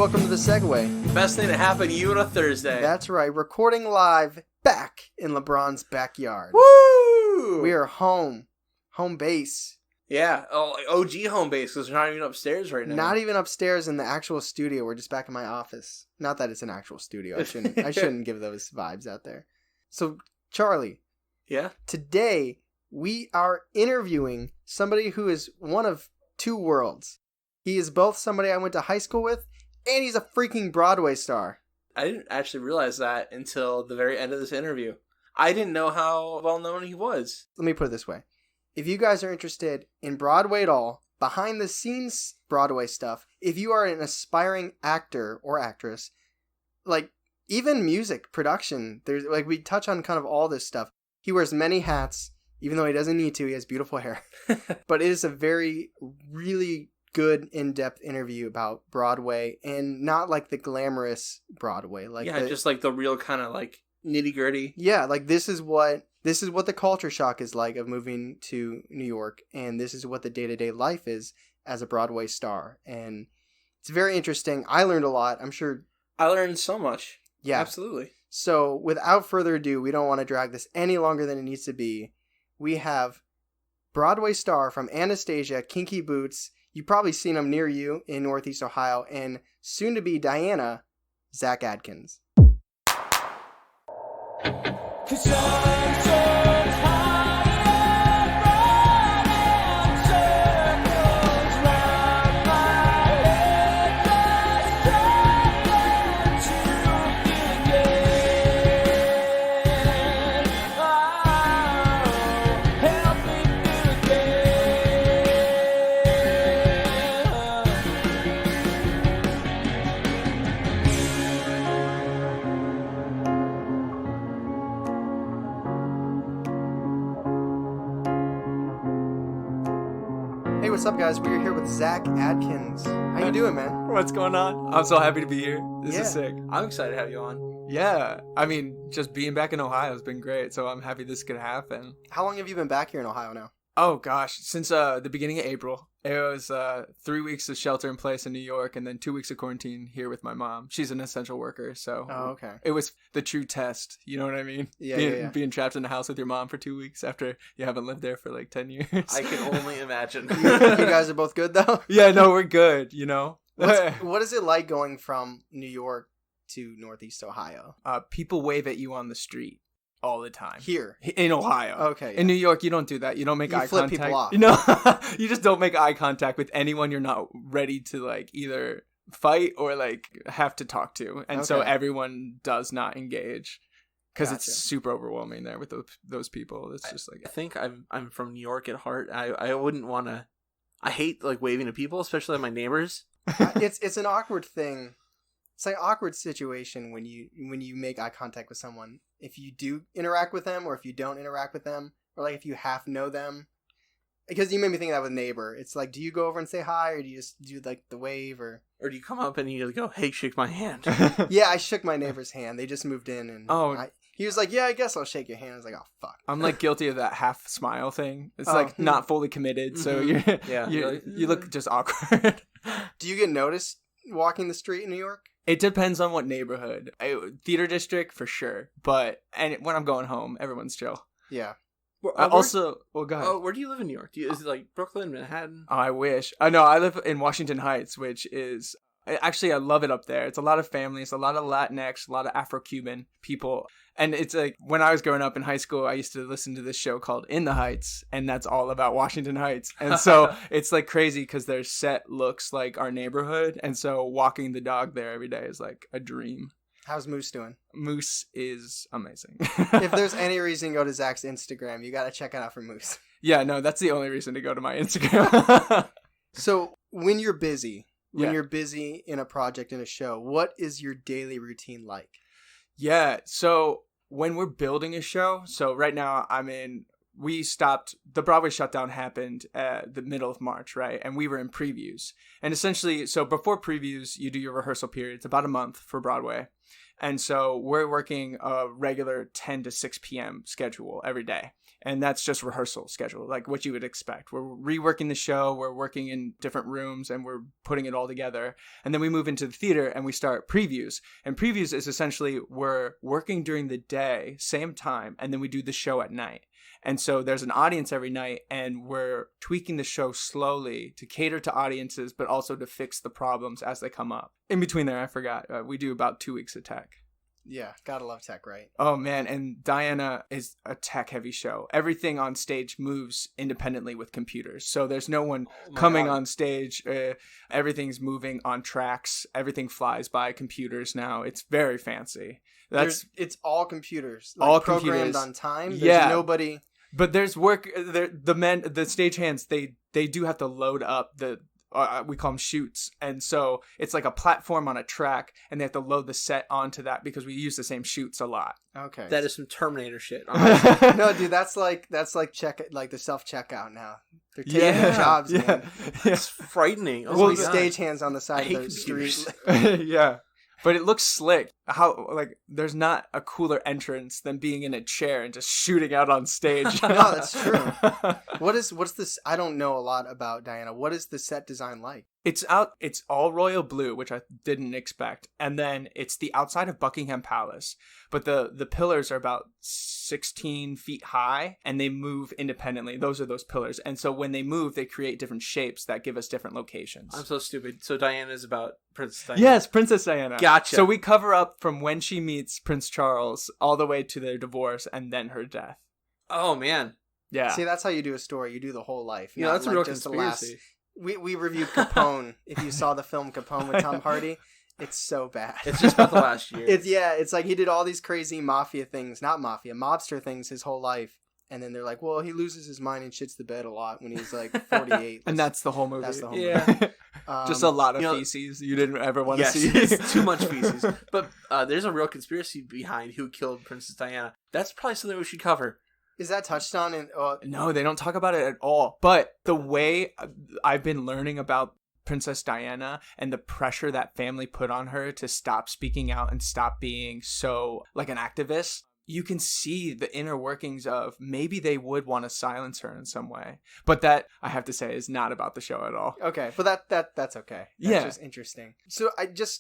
welcome to the Segue. Best thing to happen to you on a Thursday. That's right, recording live back in LeBron's backyard. Woo! We are home base. Yeah, OG home base because we're not even upstairs right now. Not even upstairs in the actual studio. We're just back in my office. Not that it's an actual studio. I shouldn't give those vibes out there. So, Charlie. Yeah? Today, we are interviewing somebody who is one of two worlds. He is both somebody I went to high school with, and he's a freaking Broadway star. I didn't actually realize that until the very end of this interview. I didn't know how well known he was. Let me put it this way. If you guys are interested in Broadway at all, behind the scenes Broadway stuff, if you are an aspiring actor or actress, like even music production, there's like we touch on kind of all this stuff. He wears many hats, even though he doesn't need to. He has beautiful hair. But it is a really good in-depth interview about Broadway, and not like the glamorous Broadway. Just like the real kind of like nitty-gritty. Yeah, like this is what the culture shock is like of moving to New York, and this is what the day-to-day life is as a Broadway star. And it's very interesting. I learned a lot. I'm sure I learned so much. Yeah. Absolutely. So without further ado, we don't want to drag this any longer than it needs to be. We have Broadway star from Anastasia, Kinky Boots. You've probably seen him near you in Northeast Ohio, and soon to be Diana, Zach Adkins. Hey, what's up, guys? We're here with Zach Adkins. How you doing, man? What's going on? I'm so happy to be here. This is sick. I'm excited to have you on. Yeah. I mean, just being back in Ohio has been great, so I'm happy this could happen. How long have you been back here in Ohio now? Oh, gosh. Since the beginning of April. It was 3 weeks of shelter in place in New York and then 2 weeks of quarantine here with my mom. She's an essential worker, so okay. It was the true test. You know what I mean? Yeah, Being trapped in the house with your mom for 2 weeks after you haven't lived there for like 10 years. I can only imagine. You guys are both good, though? Yeah, no, we're good, you know? What is it like going from New York to Northeast Ohio? People wave at you on the street all the time. Here? In Ohio. Okay. Yeah. In New York, you don't do that. You don't make eye flip contact. people off. You know, you just don't make eye contact with anyone you're not ready to like either fight or like have to talk to. And so everyone does not engage because it's super overwhelming there with those people. It's just like, I think I'm from New York at heart. I wouldn't want to. I hate like waving to people, especially my neighbors. It's an awkward thing. It's like an awkward situation when you make eye contact with someone. If you do interact with them or if you don't interact with them, or like if you half know them. Because you made me think of that with neighbor. It's like, do you go over and say hi, or do you just do like the wave, or do you come up and you go, hey, shake my hand? Yeah, I shook my neighbor's hand. They just moved in, and he was like, yeah, I guess I'll shake your hand. I was like, oh, fuck. I'm like guilty of that half smile thing. It's like not fully committed, so you look just awkward. Do you get noticed walking the street in New York? It depends on what neighborhood. Theater district for sure, but when I'm going home, everyone's chill. Yeah. Go ahead. Oh, where do you live in New York? Is it like Brooklyn, Manhattan? Oh, I wish. No, I live in Washington Heights, which is actually I love it up there. It's a lot of families, a lot of Latinx, a lot of Afro-Cuban people. And it's like when I was growing up in high school, I used to listen to this show called In the Heights, and that's all about Washington Heights. And so it's like crazy because their set looks like our neighborhood. And so walking the dog there every day is like a dream. How's Moose doing? Moose is amazing. If there's any reason to go to Zach's Instagram, you got to check it out for Moose. Yeah, no, that's the only reason to go to my Instagram. So when you're busy, in a project, in a show, what is your daily routine like? Yeah, so when we're building a show, so right now the Broadway shutdown happened at the middle of March, right? And we were in previews. And essentially, so before previews, you do your rehearsal period. It's about a month for Broadway. And so we're working a regular 10 to 6 p.m. schedule every day. And that's just rehearsal schedule, like what you would expect. We're reworking the show, we're working in different rooms, and we're putting it all together. And then we move into the theater and we start previews. And previews is essentially we're working during the day, same time, and then we do the show at night. And so there's an audience every night, and we're tweaking the show slowly to cater to audiences, but also to fix the problems as they come up. In between there, I forgot, we do about 2 weeks of tech. Yeah, gotta love tech, right? Oh man, and Diana is a tech-heavy show. Everything on stage moves independently with computers, so there's no one coming on stage. Everything's moving on tracks. Everything flies by computers now. It's very fancy. It's all computers, like all programmed computers. on time. There's Yeah, nobody. But there's work. The stagehands, they do have to load up we call them chutes. And so it's like a platform on a track, and they have to load the set onto that because we use the same chutes a lot. Okay. That is some Terminator shit. No, dude, that's like the self-checkout now. They're taking their jobs, man. It's frightening. Oh, well, stagehands on the side of the street. Yeah. But it looks slick. There's not a cooler entrance than being in a chair and just shooting out on stage. No, that's true. What's this? I don't know a lot about Diana. What is the set design like? It's all royal blue, which I didn't expect. And then it's the outside of Buckingham Palace. But the pillars are about 16 feet high, and they move independently. Those are those pillars. And so when they move, they create different shapes that give us different locations. I'm so stupid. So Diana is about Princess Diana. Yes, Princess Diana. Gotcha. So we cover up from when she meets Prince Charles all the way to their divorce and then her death. Oh, man. Yeah. See, that's how you do a story. You do the whole life. Yeah, that's a real conspiracy. We reviewed Capone. If you saw the film Capone with Tom Hardy, it's so bad. It's just about the last year. It's like he did all these crazy mobster things his whole life. And then they're like, well, he loses his mind and shits the bed a lot when he's like 48. And that's the whole movie. That's the whole movie. Just a lot of feces you didn't ever want to see. It's too much feces. But there's a real conspiracy behind who killed Princess Diana. That's probably something we should cover. Is that touched on in... No, they don't talk about it at all. But the way I've been learning about Princess Diana and the pressure that family put on her to stop speaking out and stop being so like an activist, you can see the inner workings of maybe they would want to silence her in some way. But that, I have to say, is not about the show at all. Okay, but that's okay. That's just interesting. So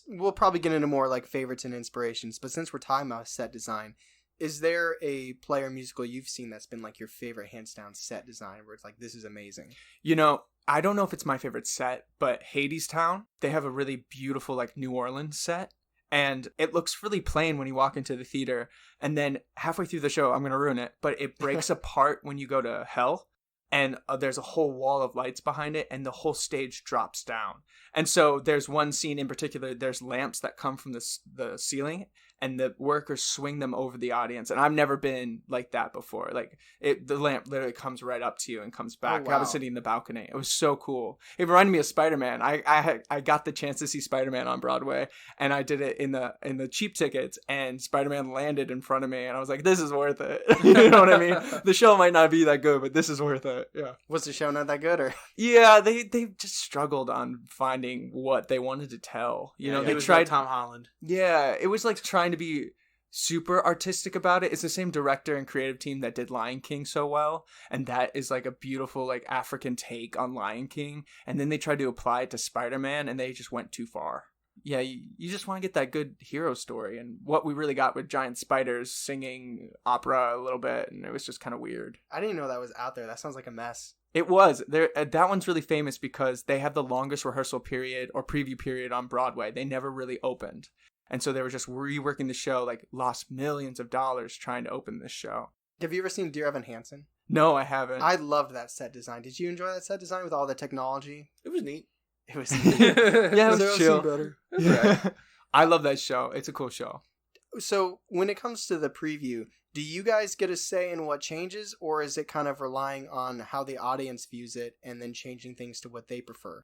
we'll probably get into more like favorites and inspirations, but since we're talking about set design, is there a play or musical you've seen that's been like your favorite hands down set design where it's like, this is amazing? You know, I don't know if it's my favorite set, but Hadestown, they have a really beautiful like New Orleans set. And it looks really plain when you walk into the theater. And then halfway through the show, I'm going to ruin it, but it breaks apart when you go to hell. And there's a whole wall of lights behind it, and the whole stage drops down. And so there's one scene in particular, there's lamps that come from the ceiling, and the workers swing them over the audience. And I've never been like that before. Like the lamp literally comes right up to you and comes back. Oh, wow. I was sitting in the balcony. It was so cool. It reminded me of Spider-Man. I got the chance to see Spider-Man on Broadway, and I did it in the cheap tickets, and Spider-Man landed in front of me, and I was like, this is worth it. You know what I mean? The show might not be that good, but this is worth it. Yeah. Was the show not that good, or? Yeah, they just struggled on finding what they wanted to tell. You know, they tried Tom Holland. Yeah, it was like trying to be super artistic about it. It's the same director and creative team that did Lion King so well, and that is like a beautiful like African take on Lion King. And then they tried to apply it to Spider-Man, and they just went too far. Yeah, you just want to get that good hero story, and what we really got with giant spiders singing opera a little bit, and it was just kind of weird. I didn't even know that was out there. That sounds like a mess. It was. That one's really famous because they have the longest rehearsal period or preview period on Broadway. They never really opened. And so they were just reworking the show, like lost millions of dollars trying to open this show. Have you ever seen Dear Evan Hansen? No, I haven't. I loved that set design. Did you enjoy that set design with all the technology? It was neat. It was yeah, it was chill. Better. Yeah. I love that show. It's a cool show. So when it comes to the preview, do you guys get a say in what changes, or is it kind of relying on how the audience views it and then changing things to what they prefer?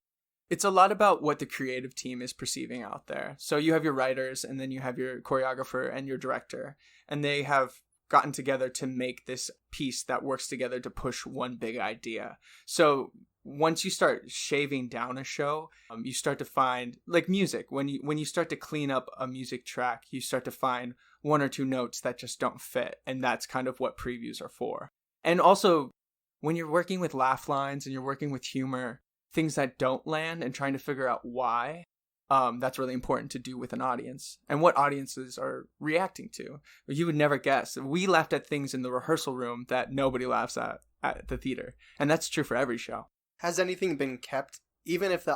It's a lot about what the creative team is perceiving out there. So you have your writers, and then you have your choreographer and your director, and they have gotten together to make this piece that works together to push one big idea. So once you start shaving down a show, you start to find, like music, when you start to clean up a music track, you start to find one or two notes that just don't fit. And that's kind of what previews are for. And also, when you're working with laugh lines and you're working with humor, things that don't land and trying to figure out why, that's really important to do with an audience and what audiences are reacting to. You would never guess. We laughed at things in the rehearsal room that nobody laughs at the theater. And that's true for every show. Has anything been kept, even if the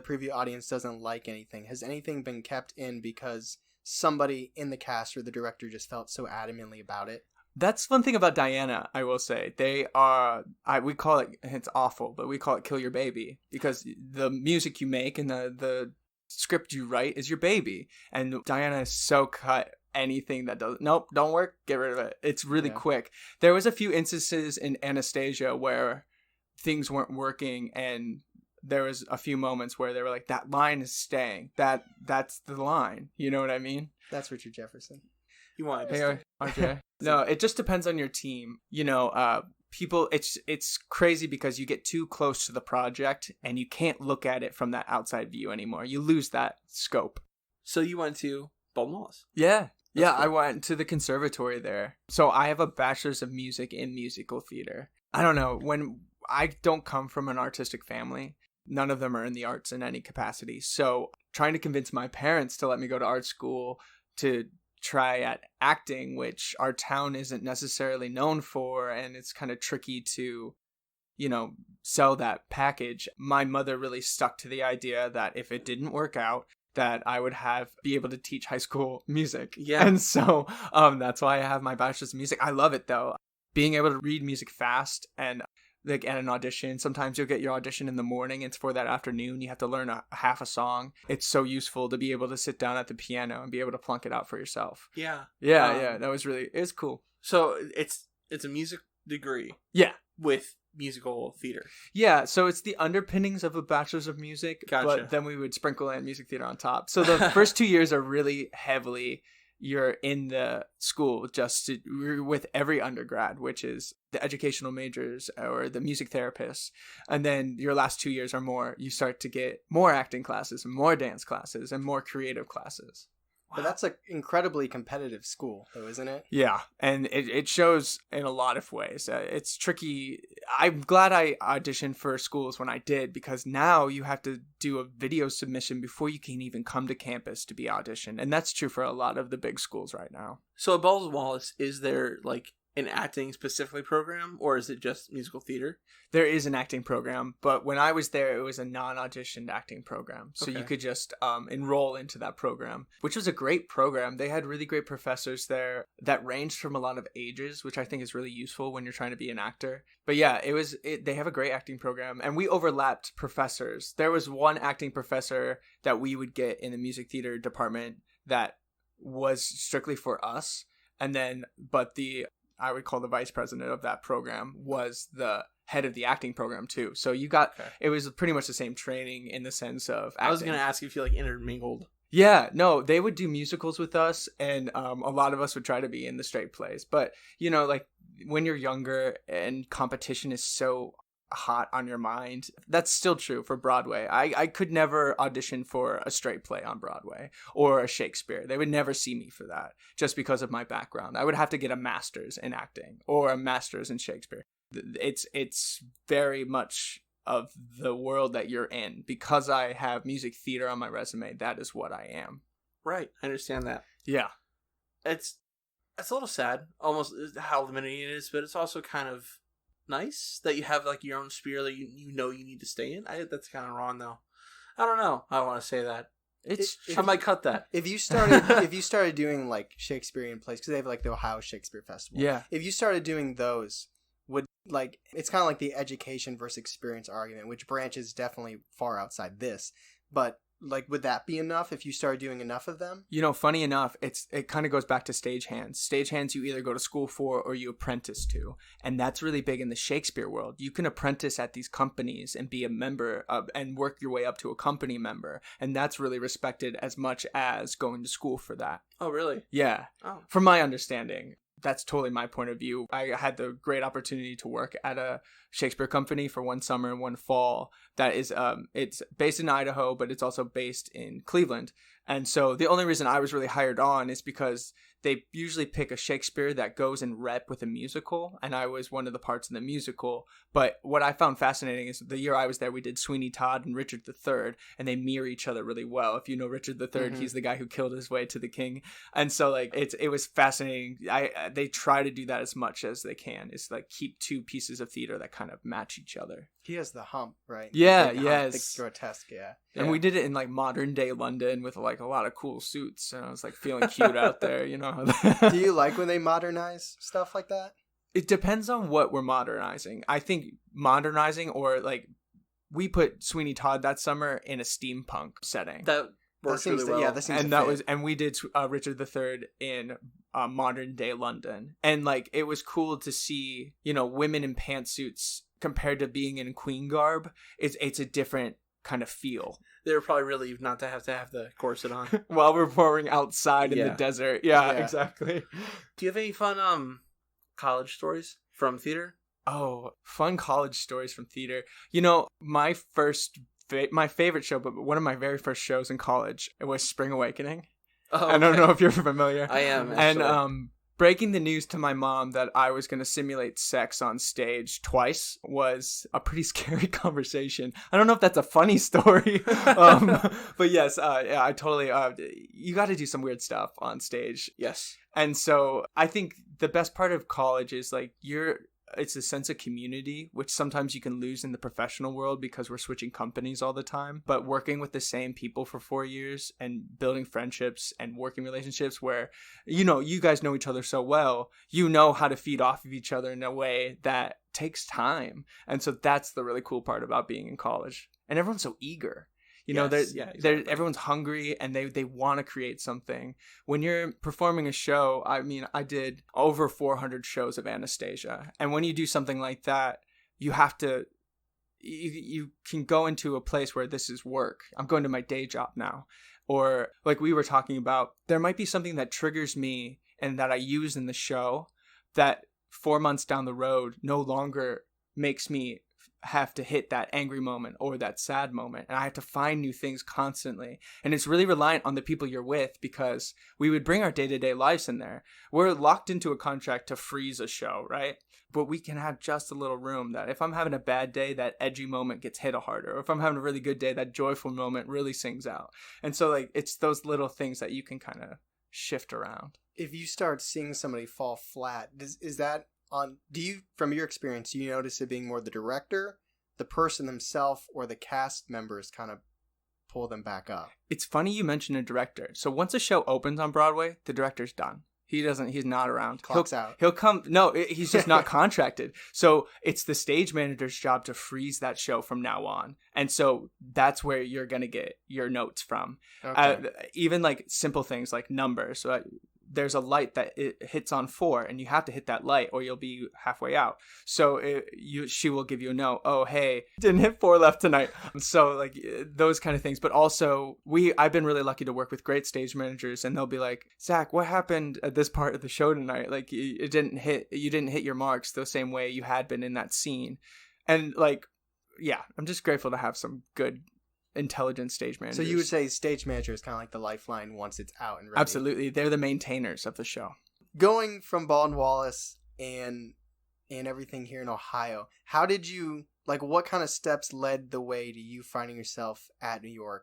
preview audience doesn't like anything, has anything been kept in because somebody in the cast or the director just felt so adamantly about it? That's one thing about Diana, I will say. They are, we call it, it's awful, but we call it kill your baby, because the music you make and the script you write is your baby. And Diana is so cut. Anything that don't work, get rid of it. It's really quick. There was a few instances in Anastasia where things weren't working, and there was a few moments where they were like, that line is staying. That's the line. You know what I mean? That's Richard Jefferson. You want to RJ? No, it just depends on your team. You know, people, it's crazy because you get too close to the project and you can't look at it from that outside view anymore. You lose that scope. So you went to Bolton Wallace? Yeah. That's cool. I went to the conservatory there. So I have a bachelor's of music in musical theater. I don't know, when I don't come from an artistic family, none of them are in the arts in any capacity. So trying to convince my parents to let me go to art school to try at acting, which our town isn't necessarily known for, and it's kind of tricky to, you know, sell that package. My mother really stuck to the idea that if it didn't work out, that I would be able to teach high school music. Yeah. And so that's why I have my bachelor's of music. I love it though. Being able to read music fast, and like at an audition, sometimes you'll get your audition in the morning. It's for that afternoon. You have to learn half a song. It's so useful to be able to sit down at the piano and be able to plunk it out for yourself. Yeah. Yeah. It was cool. So it's a music degree. Yeah. With musical theater. Yeah, so it's the underpinnings of a bachelor's of music, Gotcha. But then we would sprinkle in music theater on top. So the first 2 years are really heavily, you're in the school with every undergrad, which is the educational majors or the music therapists. And then your last 2 years or more, you start to get more acting classes and more dance classes and more creative classes. But that's an incredibly competitive school, though, isn't it? Yeah, and it shows in a lot of ways. It's tricky. I'm glad I auditioned for schools when I did, because now you have to do a video submission before you can even come to campus to be auditioned. And that's true for a lot of the big schools right now. So at Bolton Wallace, is there like an acting specifically program, or is it just musical theater? There is an acting program, but when I was there, it was a non-auditioned acting program. So Okay. you could just enroll into that program, which was a great program. They had really great professors there that ranged from a lot of ages, which I think is really useful when you're trying to be an actor. But yeah, they have a great acting program, and we overlapped professors. There was one acting professor that we would get in the music theater department that was strictly for us. And then, I would call the vice president of that program was the head of the acting program too. So it was pretty much the same training in the sense of acting. I was going to ask if you like intermingled. Yeah, no, they would do musicals with us, and a lot of us would try to be in the straight plays. But, you know, like when you're younger and competition is so hot on your mind, that's still true for Broadway. I could never audition for a straight play on Broadway or a Shakespeare. They would never see me for that just because of my background. I would have to get a master's in acting or a master's in Shakespeare. It's very much of the world that you're in. Because I have music theater on my resume, that is what I am. Right, I understand that. Yeah. It's a little sad, almost how limiting it is, but it's also kind of nice that you have like your own sphere that you know you need to stay in. That's kind of wrong though. I don't know. I want to say that. I might cut that. If you started doing like Shakespearean plays, because they have like the Ohio Shakespeare Festival. Yeah. If you started doing those, it's kind of like the education versus experience argument, which branches definitely far outside this. But like, would that be enough if you started doing enough of them? You know, funny enough, it kind of goes back to stagehands. Stagehands you either go to school for or you apprentice to. And that's really big in the Shakespeare world. You can apprentice at these companies and be a member of, and work your way up to a company member. And that's really respected as much as going to school for that. Oh, really? Yeah. Oh. From my understanding. that's totally my point of view. I had the great opportunity to work at a Shakespeare company for one summer and one fall that is it's based in Idaho, but it's also based in Cleveland. And so the only reason I was really hired on is because they usually pick a Shakespeare that goes in rep with a musical, and I was one of the parts in the musical. But what I found fascinating is the year I was there, we did Sweeney Todd and Richard III, and they mirror each other really well. If you know Richard III, he's the guy who killed his way to the king. And so like it was fascinating. They try to do that as much as they can. It's like keep two pieces of theater that kind of match each other. He has the hump, right? Yeah, the yes. The grotesque, yeah. And we did it in like modern day London with like a lot of cool suits, and I was like feeling cute out there, you know. Do you like when they modernize stuff like that? It depends on what we're modernizing. I think modernizing, or like we put Sweeney Todd that summer in a steampunk setting. That works really well. Yeah, that seems and that was, and we did Richard III in modern day London, and like it was cool to see, you know, women in pantsuits compared to being in queen garb. It's a different kind of feel. They were probably relieved not to have the corset on while we're performing outside in the desert. Yeah, exactly. Do you have any fun college stories from theater? Oh, fun college stories from theater. You know, my favorite show, but one of my very first shows in college, it was Spring Awakening. Oh, okay. I don't know if you're familiar. I am, actually. And breaking the news to my mom that I was going to simulate sex on stage twice was a pretty scary conversation. I don't know if that's a funny story, but yes, yeah, I totally. You got to do some weird stuff on stage. Yes, and so I think the best part of college is like it's a sense of community, which sometimes you can lose in the professional world because we're switching companies all the time. But working with the same people for 4 years and building friendships and working relationships where, you know, you guys know each other so well, you know how to feed off of each other in a way that takes time. And so that's the really cool part about being in college. And everyone's so eager. You know, exactly. Everyone's hungry and they want to create something. When you're performing a show, I mean, I did over 400 shows of Anastasia. And when you do something like that, you have to, you can go into a place where this is work. I'm going to my day job now. Or like we were talking about, there might be something that triggers me and that I use in the show that 4 months down the road no longer makes me have to hit that angry moment or that sad moment, and I have to find new things constantly. And it's really reliant on the people you're with, because we would bring our day-to-day lives in there. We're locked into a contract to freeze a show, right? But we can have just a little room that if I'm having a bad day, that edgy moment gets hit harder, or if I'm having a really good day, that joyful moment really sings out. And so like it's those little things that you can kind of shift around. If you start seeing somebody fall flat, is that do you, from your experience, do you notice it being more the director, the person themselves, or the cast members kind of pull them back up? It's funny you mentioned a director. So once a show opens on Broadway, the director's done. He's not around. Clock's out. He'll come. No, he's just not contracted. So it's the stage manager's job to freeze that show from now on. And so that's where you're going to get your notes from. Okay. Even like simple things like numbers. So there's a light that it hits on 4, and you have to hit that light or you'll be halfway out. So she will give you a note. Oh, hey, didn't hit 4 left tonight. So like those kind of things. But also I've been really lucky to work with great stage managers, and they'll be like, Zach, what happened at this part of the show tonight? Like you didn't hit your marks the same way you had been in that scene. And like, yeah, I'm just grateful to have some good intelligent stage managers. So you would say stage manager is kind of like the lifeline once it's out and ready. Absolutely. They're the maintainers of the show. Going from Ball and Wallace and everything here in Ohio, how did you, like, what kind of steps led the way to you finding yourself at New York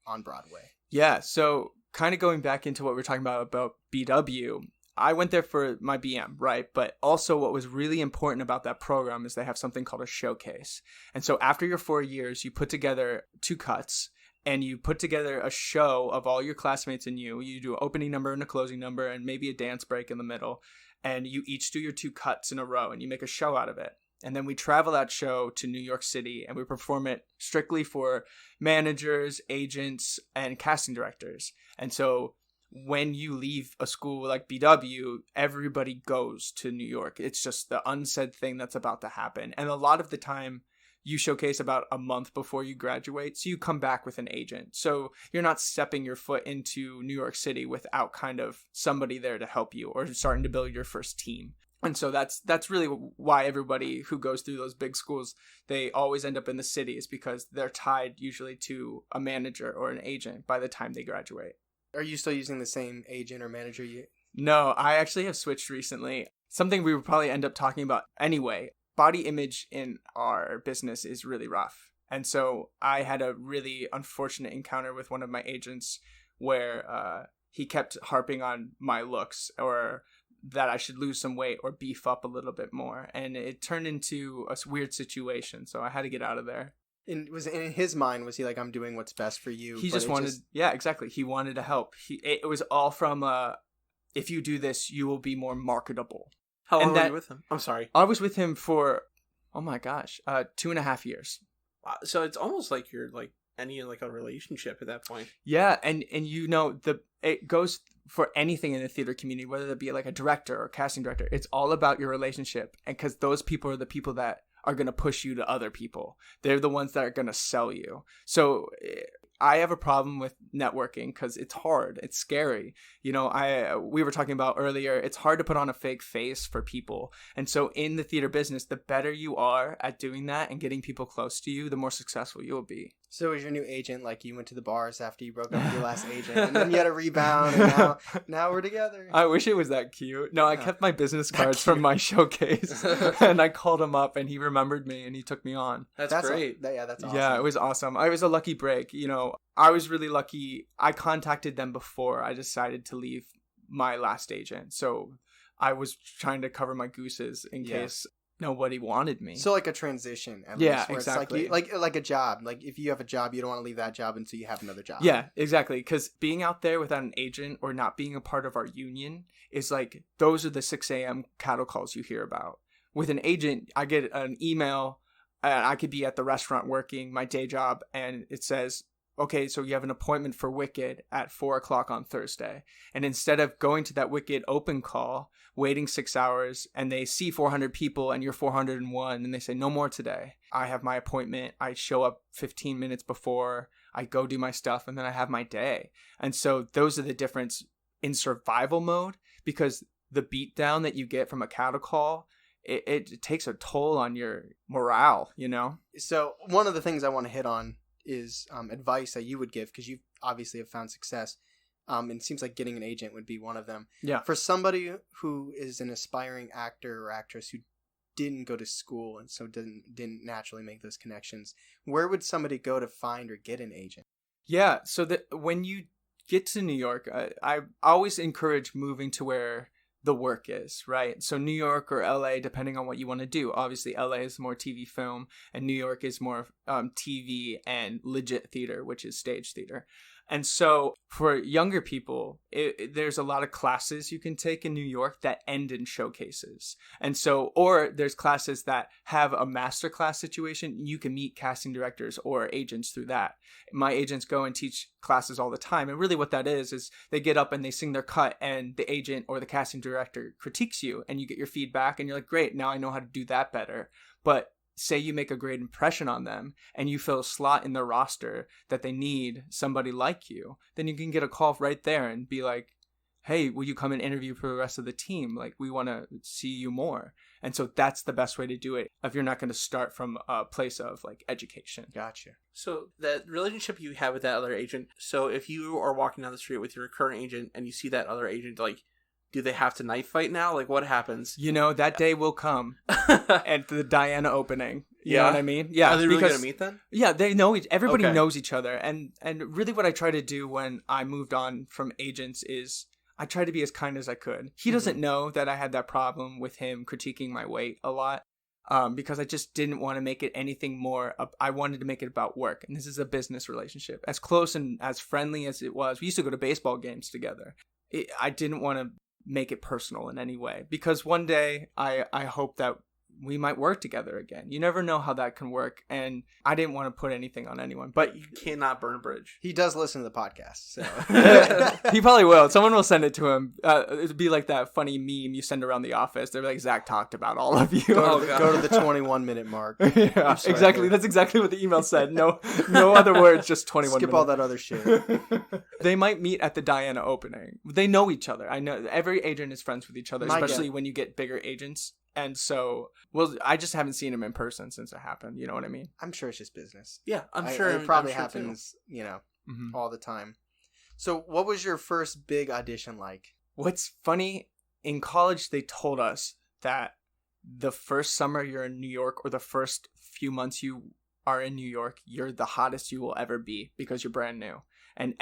on Broadway? Yeah, so kind of going back into what we were talking about BW, I went there for my BM, right? But also what was really important about that program is they have something called a showcase. And so after your 4 years, you put together 2 cuts, and you put together a show of all your classmates and you. You do an opening number and a closing number and maybe a dance break in the middle. And you each do your 2 cuts in a row, and you make a show out of it. And then we travel that show to New York City, and we perform it strictly for managers, agents, and casting directors. And so when you leave a school like BW, everybody goes to New York. It's just the unsaid thing that's about to happen. And a lot of the time, you showcase about a month before you graduate. So you come back with an agent. So you're not stepping your foot into New York City without kind of somebody there to help you or starting to build your first team. And so that's really why everybody who goes through those big schools, they always end up in the city, is because they're tied usually to a manager or an agent by the time they graduate. Are you still using the same agent or manager you? No, I actually have switched recently. Something we would probably end up talking about anyway. Body image in our business is really rough. And so I had a really unfortunate encounter with one of my agents where he kept harping on my looks, or that I should lose some weight or beef up a little bit more. And it turned into a weird situation. So I had to get out of there. And was in his mind, was he like, I'm doing what's best for you? He just wanted, yeah, exactly. He wanted to help. It was all from, if you do this, you will be more marketable. How long were you with him? I'm sorry. I was with him for, oh my gosh, 2.5 years. Wow. So it's almost like you're like any like a relationship at that point. Yeah, and you know, it goes for anything in the theater community, whether it be like a director or casting director. It's all about your relationship, and because those people are the people that are going to push you to other people. They're the ones that are going to sell you. So I have a problem with networking because it's hard. It's scary. You know, we were talking about earlier, it's hard to put on a fake face for people. And so in the theater business, the better you are at doing that and getting people close to you, the more successful you'll be. So is your new agent like you went to the bars after you broke up with your last agent, and then you had a rebound, and now we're together? I wish it was that cute. No, I kept my business cards from my showcase, and I called him up, and he remembered me, and he took me on. That's great. That's awesome. Yeah, it was awesome. I was a lucky break. You know, I was really lucky. I contacted them before I decided to leave my last agent, so I was trying to cover my gooses in case nobody wanted me. So like a transition, at yeah, least, where exactly. It's like a job. Like if you have a job, you don't want to leave that job until you have another job. Yeah, exactly. Because being out there without an agent or not being a part of our union is like, those are the 6 a.m. cattle calls you hear about. With an agent, I get an email, and I could be at the restaurant working my day job, and it says, okay, so you have an appointment for Wicked at 4:00 on Thursday. And instead of going to that Wicked open call, waiting 6 hours, and they see 400 people and you're 401, and they say, no more today. I have my appointment. I show up 15 minutes before. I go do my stuff, and then I have my day. And so those are the difference in survival mode, because the beatdown that you get from a cattle call, it takes a toll on your morale, you know? So one of the things I want to hit on is advice that you would give, because you obviously have found success, and it seems like getting an agent would be one of them. Yeah. For somebody who is an aspiring actor or actress who didn't go to school and so didn't naturally make those connections, where would somebody go to find or get an agent? Yeah, so that when you get to New York, I always encourage moving to where the work is, right? So New York or LA, depending on what you want to do. Obviously, LA is more TV film, and New York is more TV and legit theater, which is stage theater. And so for younger people, there's a lot of classes you can take in New York that end in showcases. And so, or there's classes that have a masterclass situation. You can meet casting directors or agents through that. My agents go and teach classes all the time. And really what that is they get up and they sing their cut, and the agent or the casting director critiques you, and you get your feedback, and you're like, great, now I know how to do that better. But say you make a great impression on them and you fill a slot in their roster that they need somebody like you, then you can get a call right there and be like, hey, will you come and interview for the rest of the team? Like, we want to see you more. And so that's the best way to do it if you're not going to start from a place of like education. Gotcha. So that relationship you have with that other agent, so if you are walking down the street with your current agent and you see that other agent, like, do they have to knife fight now? Like, what happens? You know, that day will come at the Diana opening. You know what I mean? Yeah. Are they really going to meet then? Yeah, they know everybody knows each other. And really what I try to do when I moved on from agents is I try to be as kind as I could. He doesn't know that I had that problem with him critiquing my weight a lot, because I just didn't want to make it anything more. I wanted to make it about work. And this is a business relationship. As close and as friendly as it was, we used to go to baseball games together. I didn't want to make it personal in any way, because one day I hope that we might work together again. You never know how that can work. And I didn't want to put anything on anyone, but You cannot burn a bridge. He does listen to the podcast, so he probably will. Someone will send it to him. It'd be like that funny meme you send around the office. They're like, Zach talked about all of you. go to the 21-minute mark. Yeah, exactly. That's exactly what the email said. No other words, just 21 Skip minutes. all that other shit. They might meet at the Diana opening. They know each other. I know every agent is friends with each other, especially when you get bigger agents. And so, well, I just haven't seen him in person since it happened. You know what I mean? I'm sure it's just business. Yeah, I'm sure. It probably I'm sure happens, all the time. So what was your first big audition like? What's funny, in college, they told us that the first summer you're in New York or the first few months you are in New York, you're the hottest you will ever be because you're brand new. And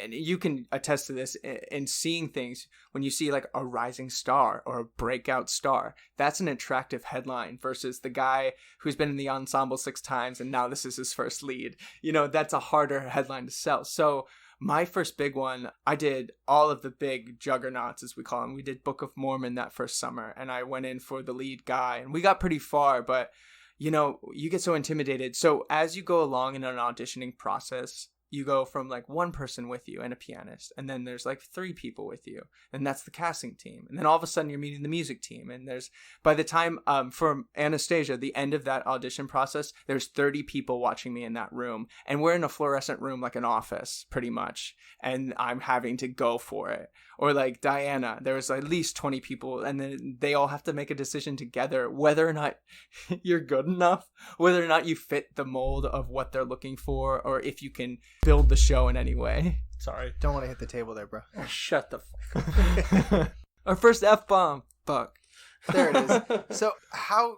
you can attest to this in seeing things. When you see like a rising star or a breakout star, that's an attractive headline versus the guy who's been in the ensemble 6 times and now this is his first lead. That's a harder headline to sell. So my first big one, I did all of the big juggernauts, as we call them. We did Book of Mormon that first summer, and I went in for the lead guy, and we got pretty far, but you get so intimidated. So as you go along in an auditioning process, you go from like one person with you and a pianist, and then there's like 3 people with you, and that's the casting team. And then all of a sudden you're meeting the music team, and by the time for Anastasia, the end of that audition process, there's 30 people watching me in that room, and we're in a fluorescent room like an office pretty much, and I'm having to go for it. Or like Diana, there was at least 20 people, and then they all have to make a decision together whether or not you're good enough, whether or not you fit the mold of what they're looking for, or if you can build the show in any way. Sorry. Don't want to hit the table there, bro. Shut the fuck. Our first F-bomb. Fuck. There it is. So how,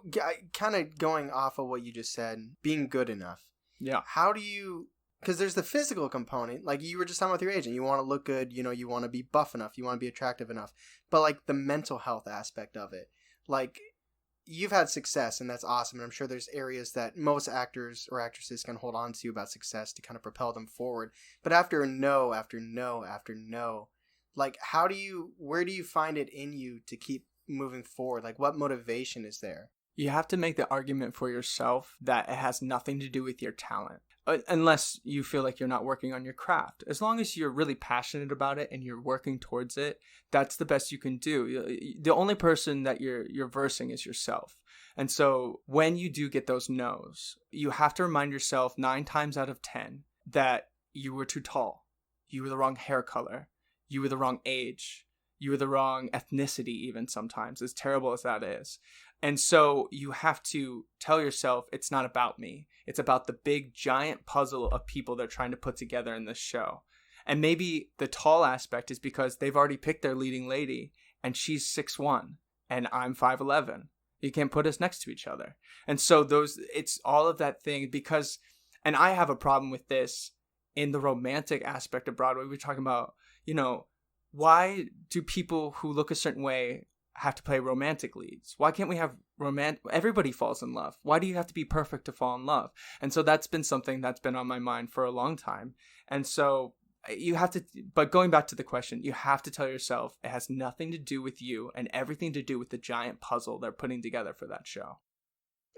kind of going off of what you just said, being good enough. Yeah. How do you... Because there's the physical component, like you were just talking with your agent. You want to look good, you want to be buff enough, you want to be attractive enough. But like the mental health aspect of it, like you've had success and that's awesome. And I'm sure there's areas that most actors or actresses can hold on to about success to kind of propel them forward. But after no, after no, after no, like where do you find it in you to keep moving forward? Like what motivation is there? You have to make the argument for yourself that it has nothing to do with your talent. Unless you feel like you're not working on your craft. As long as you're really passionate about it and you're working towards it, that's the best you can do. The only person that you're versing is yourself. And so when you do get those no's, you have to remind yourself 9 times out of 10 that you were too tall. You were the wrong hair color. You were the wrong age. You were the wrong ethnicity even sometimes, as terrible as that is. And so you have to tell yourself, it's not about me. It's about the big, giant puzzle of people they're trying to put together in this show. And maybe the tall aspect is because they've already picked their leading lady, and she's 6'1", and I'm 5'11". You can't put us next to each other. And so it's all of that thing because, and I have a problem with this in the romantic aspect of Broadway. We're talking about, why do people who look a certain way have to play romantic leads? Why can't we have everybody falls in love? Why do you have to be perfect to fall in love? And so that's been something that's been on my mind for a long time. And so you have to, but going back to the question, you have to tell yourself it has nothing to do with you and everything to do with the giant puzzle they're putting together for that show.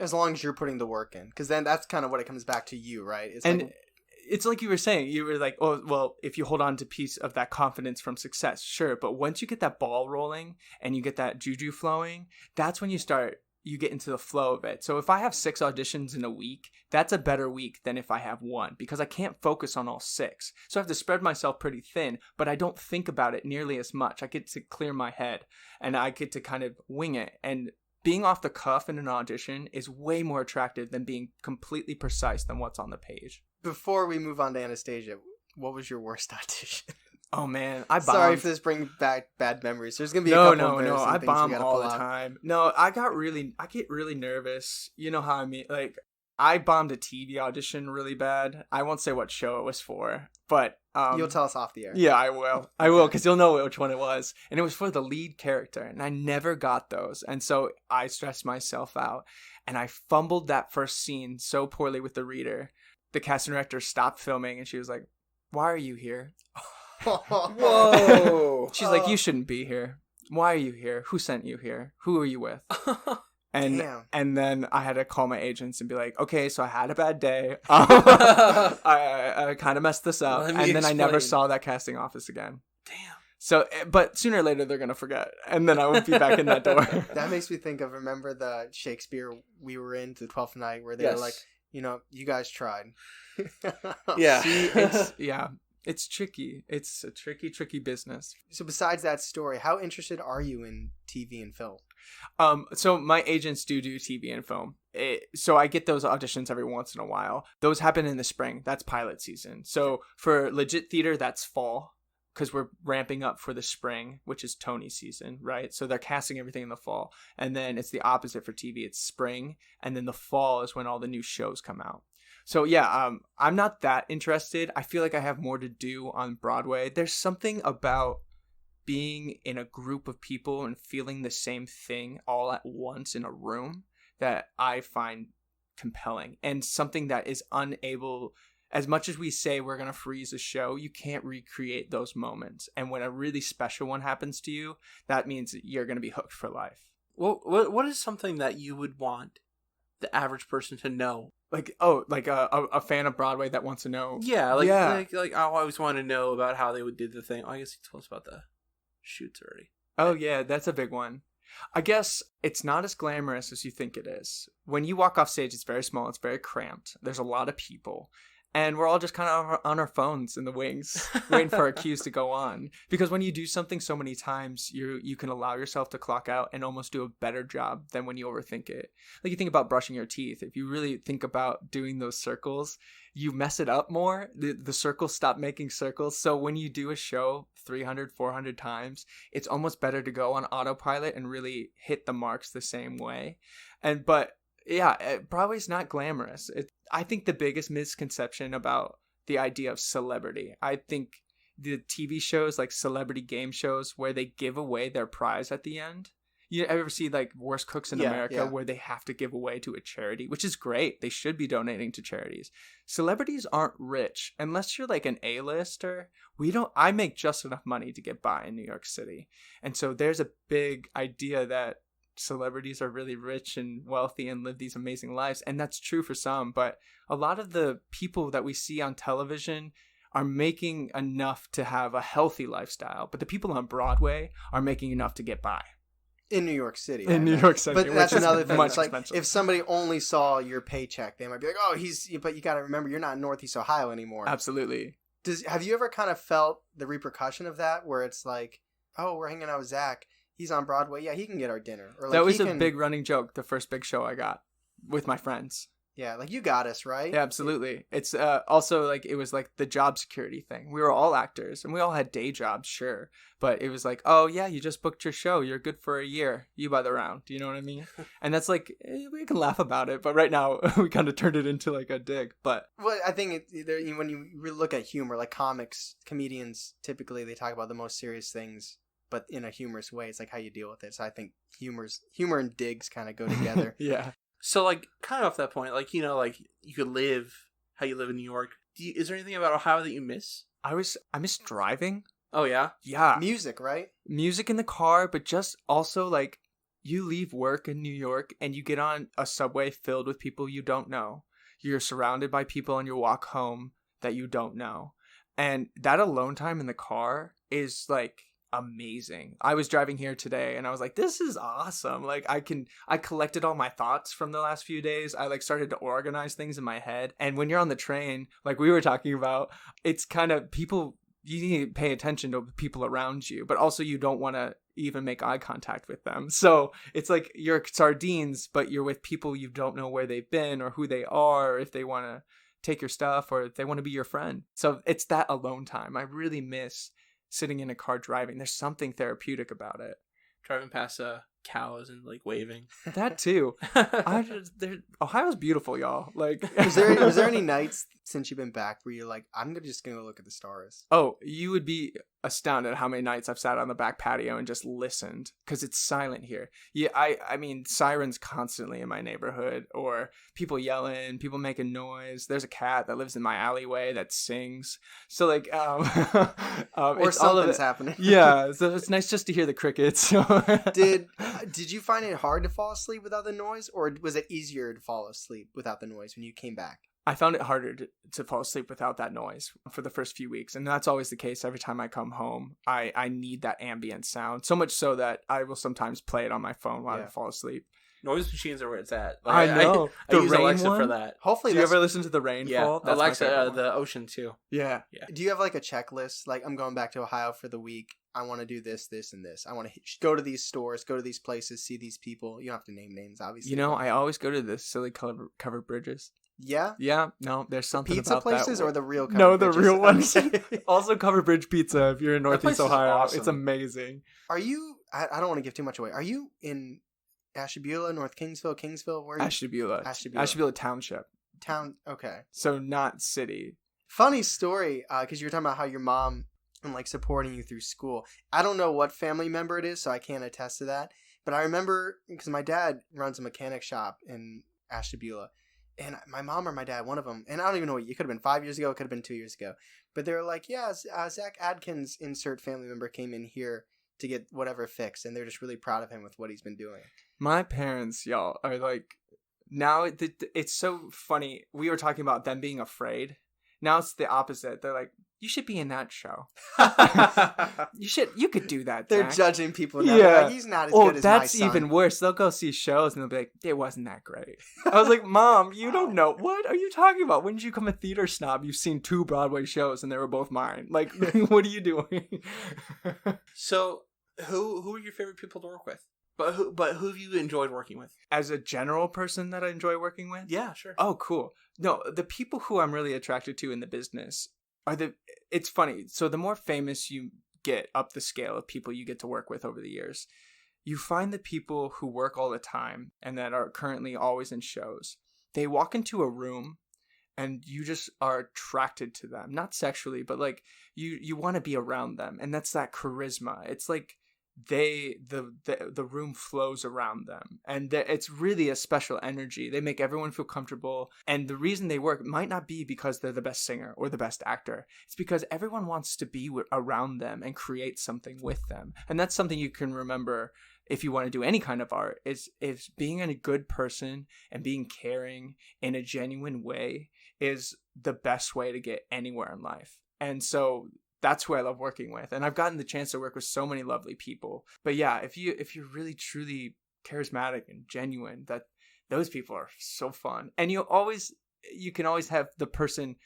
As long as you're putting the work in, because then that's kind of what it comes back to you, right? It's like you were saying, you were like, oh, well, if you hold on to a piece of that confidence from success, sure. But once you get that ball rolling and you get that juju flowing, that's when you get into the flow of it. So if I have 6 auditions in a week, that's a better week than if I have 1 because I can't focus on all 6. So I have to spread myself pretty thin, but I don't think about it nearly as much. I get to clear my head and I get to kind of wing it. And being off the cuff in an audition is way more attractive than being completely precise than what's on the page. Before we move on to Anastasia, what was your worst audition? Oh man, I bombed. Sorry if this brings back bad memories. There's gonna be no, a couple no. I bomb all the out. time. No, I get really nervous. You know how I mean? Like I bombed a TV audition really bad. I won't say what show it was for, but you'll tell us off the air. Yeah, I will. I will because you'll know which one it was, and it was for the lead character, and I never got those, and so I stressed myself out, and I fumbled that first scene so poorly with the reader. The casting director stopped filming and she was like, "Why are you here?" Whoa. She's like, "You shouldn't be here. Why are you here? Who sent you here? Who are you with?" Damn. And then I had to call my agents and be like, okay, so I had a bad day. I kind of messed this up. And then I never saw that casting office again. Damn. So, but sooner or later, they're going to forget. And then I won't be back in that door. That makes me think of, remember the Shakespeare we were in, the 12th night, where they Yes. were like, you know, you guys tried. Yeah. See, it's tricky. It's a tricky business. So besides that story, how interested are you in TV and film? So my agents do TV and film. So I get those auditions every once in a while. Those happen in the spring. That's pilot season. So for legit theater, that's fall, because we're ramping up for the spring, which is Tony season, right? So they're casting everything in the fall. And then it's the opposite for TV. It's spring. And then the fall is when all the new shows come out. So yeah, I'm not that interested. I feel like I have more to do on Broadway. There's something about being in a group of people and feeling the same thing all at once in a room that I find compelling, and something that is unable, as much as we say we're going to freeze a show, you can't recreate those moments. And when a really special one happens to you, that means you're going to be hooked for life. Well, what is something that you would want the average person to know? Like, a fan of Broadway that wants to know. Yeah, like I always want to know about how they would do the thing. Oh, I guess you told us about the shoots already. Oh yeah, that's a big one. I guess it's not as glamorous as you think it is. When you walk off stage, it's very small, it's very cramped. There's a lot of people. And we're all just kind of on our phones in the wings, waiting for our cues to go on. Because when you do something so many times, you can allow yourself to clock out and almost do a better job than when you overthink it. Like, you think about brushing your teeth. If you really think about doing those circles, you mess it up more. The circles stop making circles. So when you do a show 300, 400 times, it's almost better to go on autopilot and really hit the marks the same way. But yeah, Broadway's not glamorous. I think the biggest misconception about the idea of celebrity, I think the TV shows, like celebrity game shows, where they give away their prize at the end. You ever see like Worst Cooks in America, where they have to give away to a charity, which is great. They should be donating to charities. Celebrities aren't rich unless you're like an A-lister. I make just enough money to get by in New York City. And so there's a big idea that celebrities are really rich and wealthy and live these amazing lives, and that's true for some, but a lot of the people that we see on television are making enough to have a healthy lifestyle, but the people on Broadway are making enough to get by in New York City. In New York City, but that's another thing. It's like, expensive. if somebody only saw your paycheck, they might be like, "Oh, but you got to remember, you're not in Northeast Ohio anymore." Absolutely. Have you ever kind of felt the repercussion of that, where it's like, "Oh, we're hanging out with Zach. He's on Broadway. Yeah, he can get our dinner." Or like, that was a big running joke. The first big show I got with my friends. Yeah, like, you got us, right? Yeah, absolutely. It's also like, it was like the job security thing. We were all actors and we all had day jobs, sure. But it was like, oh yeah, you just booked your show. You're good for a year. You by the round. Do you know what I mean? And that's like, we can laugh about it. But right now we kind of turned it into like a dig. But well, I think when you really look at humor, like comedians, typically they talk about the most serious things, but in a humorous way. It's like how you deal with it. So I think humor and digs kind of go together. Yeah. So, like, kind of off that point, like, you know, like, you could live how you live in New York. Is there anything about Ohio that you miss? I miss driving. Oh, yeah? Yeah. Music, right? Music in the car, but just also, like, you leave work in New York and you get on a subway filled with people you don't know. You're surrounded by people on your walk home that you don't know. And that alone time in the car is, like, amazing. I was driving here today and I was like, this is awesome. Like, I collected all my thoughts from the last few days. I like started to organize things in my head. And when you're on the train, like we were talking about, it's kind of people, you need to pay attention to the people around you, but also you don't want to even make eye contact with them. So it's like you're sardines, but you're with people you don't know where they've been or who they are, or if they want to take your stuff or if they want to be your friend. So it's that alone time. I really miss sitting in a car driving. There's something therapeutic about it. Driving past cows and like waving. That too. Ohio's beautiful, y'all. Like, was there any nights since you've been back where you're like, just gonna look at the stars? Oh, you would be astounded how many nights I've sat on the back patio and just listened, because it's silent here. Yeah, I mean, sirens constantly in my neighborhood, or people yelling, people making noise. There's a cat that lives in my alleyway that sings. So like, or something's happening. Yeah, so it's nice just to hear the crickets. Did you find it hard to fall asleep without the noise, or was it easier to fall asleep without the noise when you came back? I found it harder to fall asleep without that noise for the first few weeks. And that's always the case every time I come home. I need that ambient sound, so much so that I will sometimes play it on my phone while I fall asleep. Noise machines are where it's at. Like, I know. I use Alexa for that. Hopefully, do you ever listen to the rainfall? Yeah, Alexa, the ocean too. Yeah. Do you have like a checklist? Like, I'm going back to Ohio for the week. I want to do this, this, and this. I want to go to these stores, go to these places, see these people. You don't have to name names, obviously. You know, I always go to the silly covered bridges. Yeah? Yeah, no, there's something pizza about places that. or the real covered No, the bridges? real ones. Okay. Also, Covered Bridge Pizza if you're in Northeast Ohio. Awesome. It's amazing. Are you, I don't want to give too much away. Are you in Ashtabula, North Kingsville? Where are you? Ashtabula Township. Town, okay. So not city. Funny story, because you were talking about how your mom and like supporting you through school. I don't know what family member it is, so I can't attest to that. But I remember, because my dad runs a mechanic shop in Ashtabula, and my mom or my dad, one of them, and I don't even know what, it could have been 5 years ago, it could have been 2 years ago, but they were like, yeah, Zach Adkins, insert family member, came in here to get whatever fixed, and they're just really proud of him with what he's been doing. My parents, y'all, are like, now it's so funny. We were talking about them being afraid. Now it's the opposite. They're like, you should be in that show. You could do that, They're Zach. judging people now. Yeah. Like, he's not as good as my son. That's even worse. They'll go see shows and they'll be like, it wasn't that great. I was like, Mom, you don't know. What are you talking about? When did you become a theater snob? You've seen 2 Broadway shows and they were both mine. Like, what are you doing? So, who are your favorite people to work with? But who have you enjoyed working with? As a general person that I enjoy working with? Yeah, sure. Oh, cool. No, the people who I'm really attracted to in the business are it's funny. So the more famous you get up the scale of people you get to work with over the years, you find the people who work all the time and that are currently always in shows. They walk into a room and you just are attracted to them. Not sexually, but like you want to be around them. And that's that charisma. It's like the room flows around them, and it's really a special energy. They make everyone feel comfortable, and the reason they work might not be because they're the best singer or the best actor. It's because everyone wants to be around them and create something with them. And that's something you can remember if you want to do any kind of art, is being a good person and being caring in a genuine way is the best way to get anywhere in life. And so that's who I love working with. And I've gotten the chance to work with so many lovely people. But yeah, if you're really truly charismatic and genuine, that those people are so fun. And you can always have the person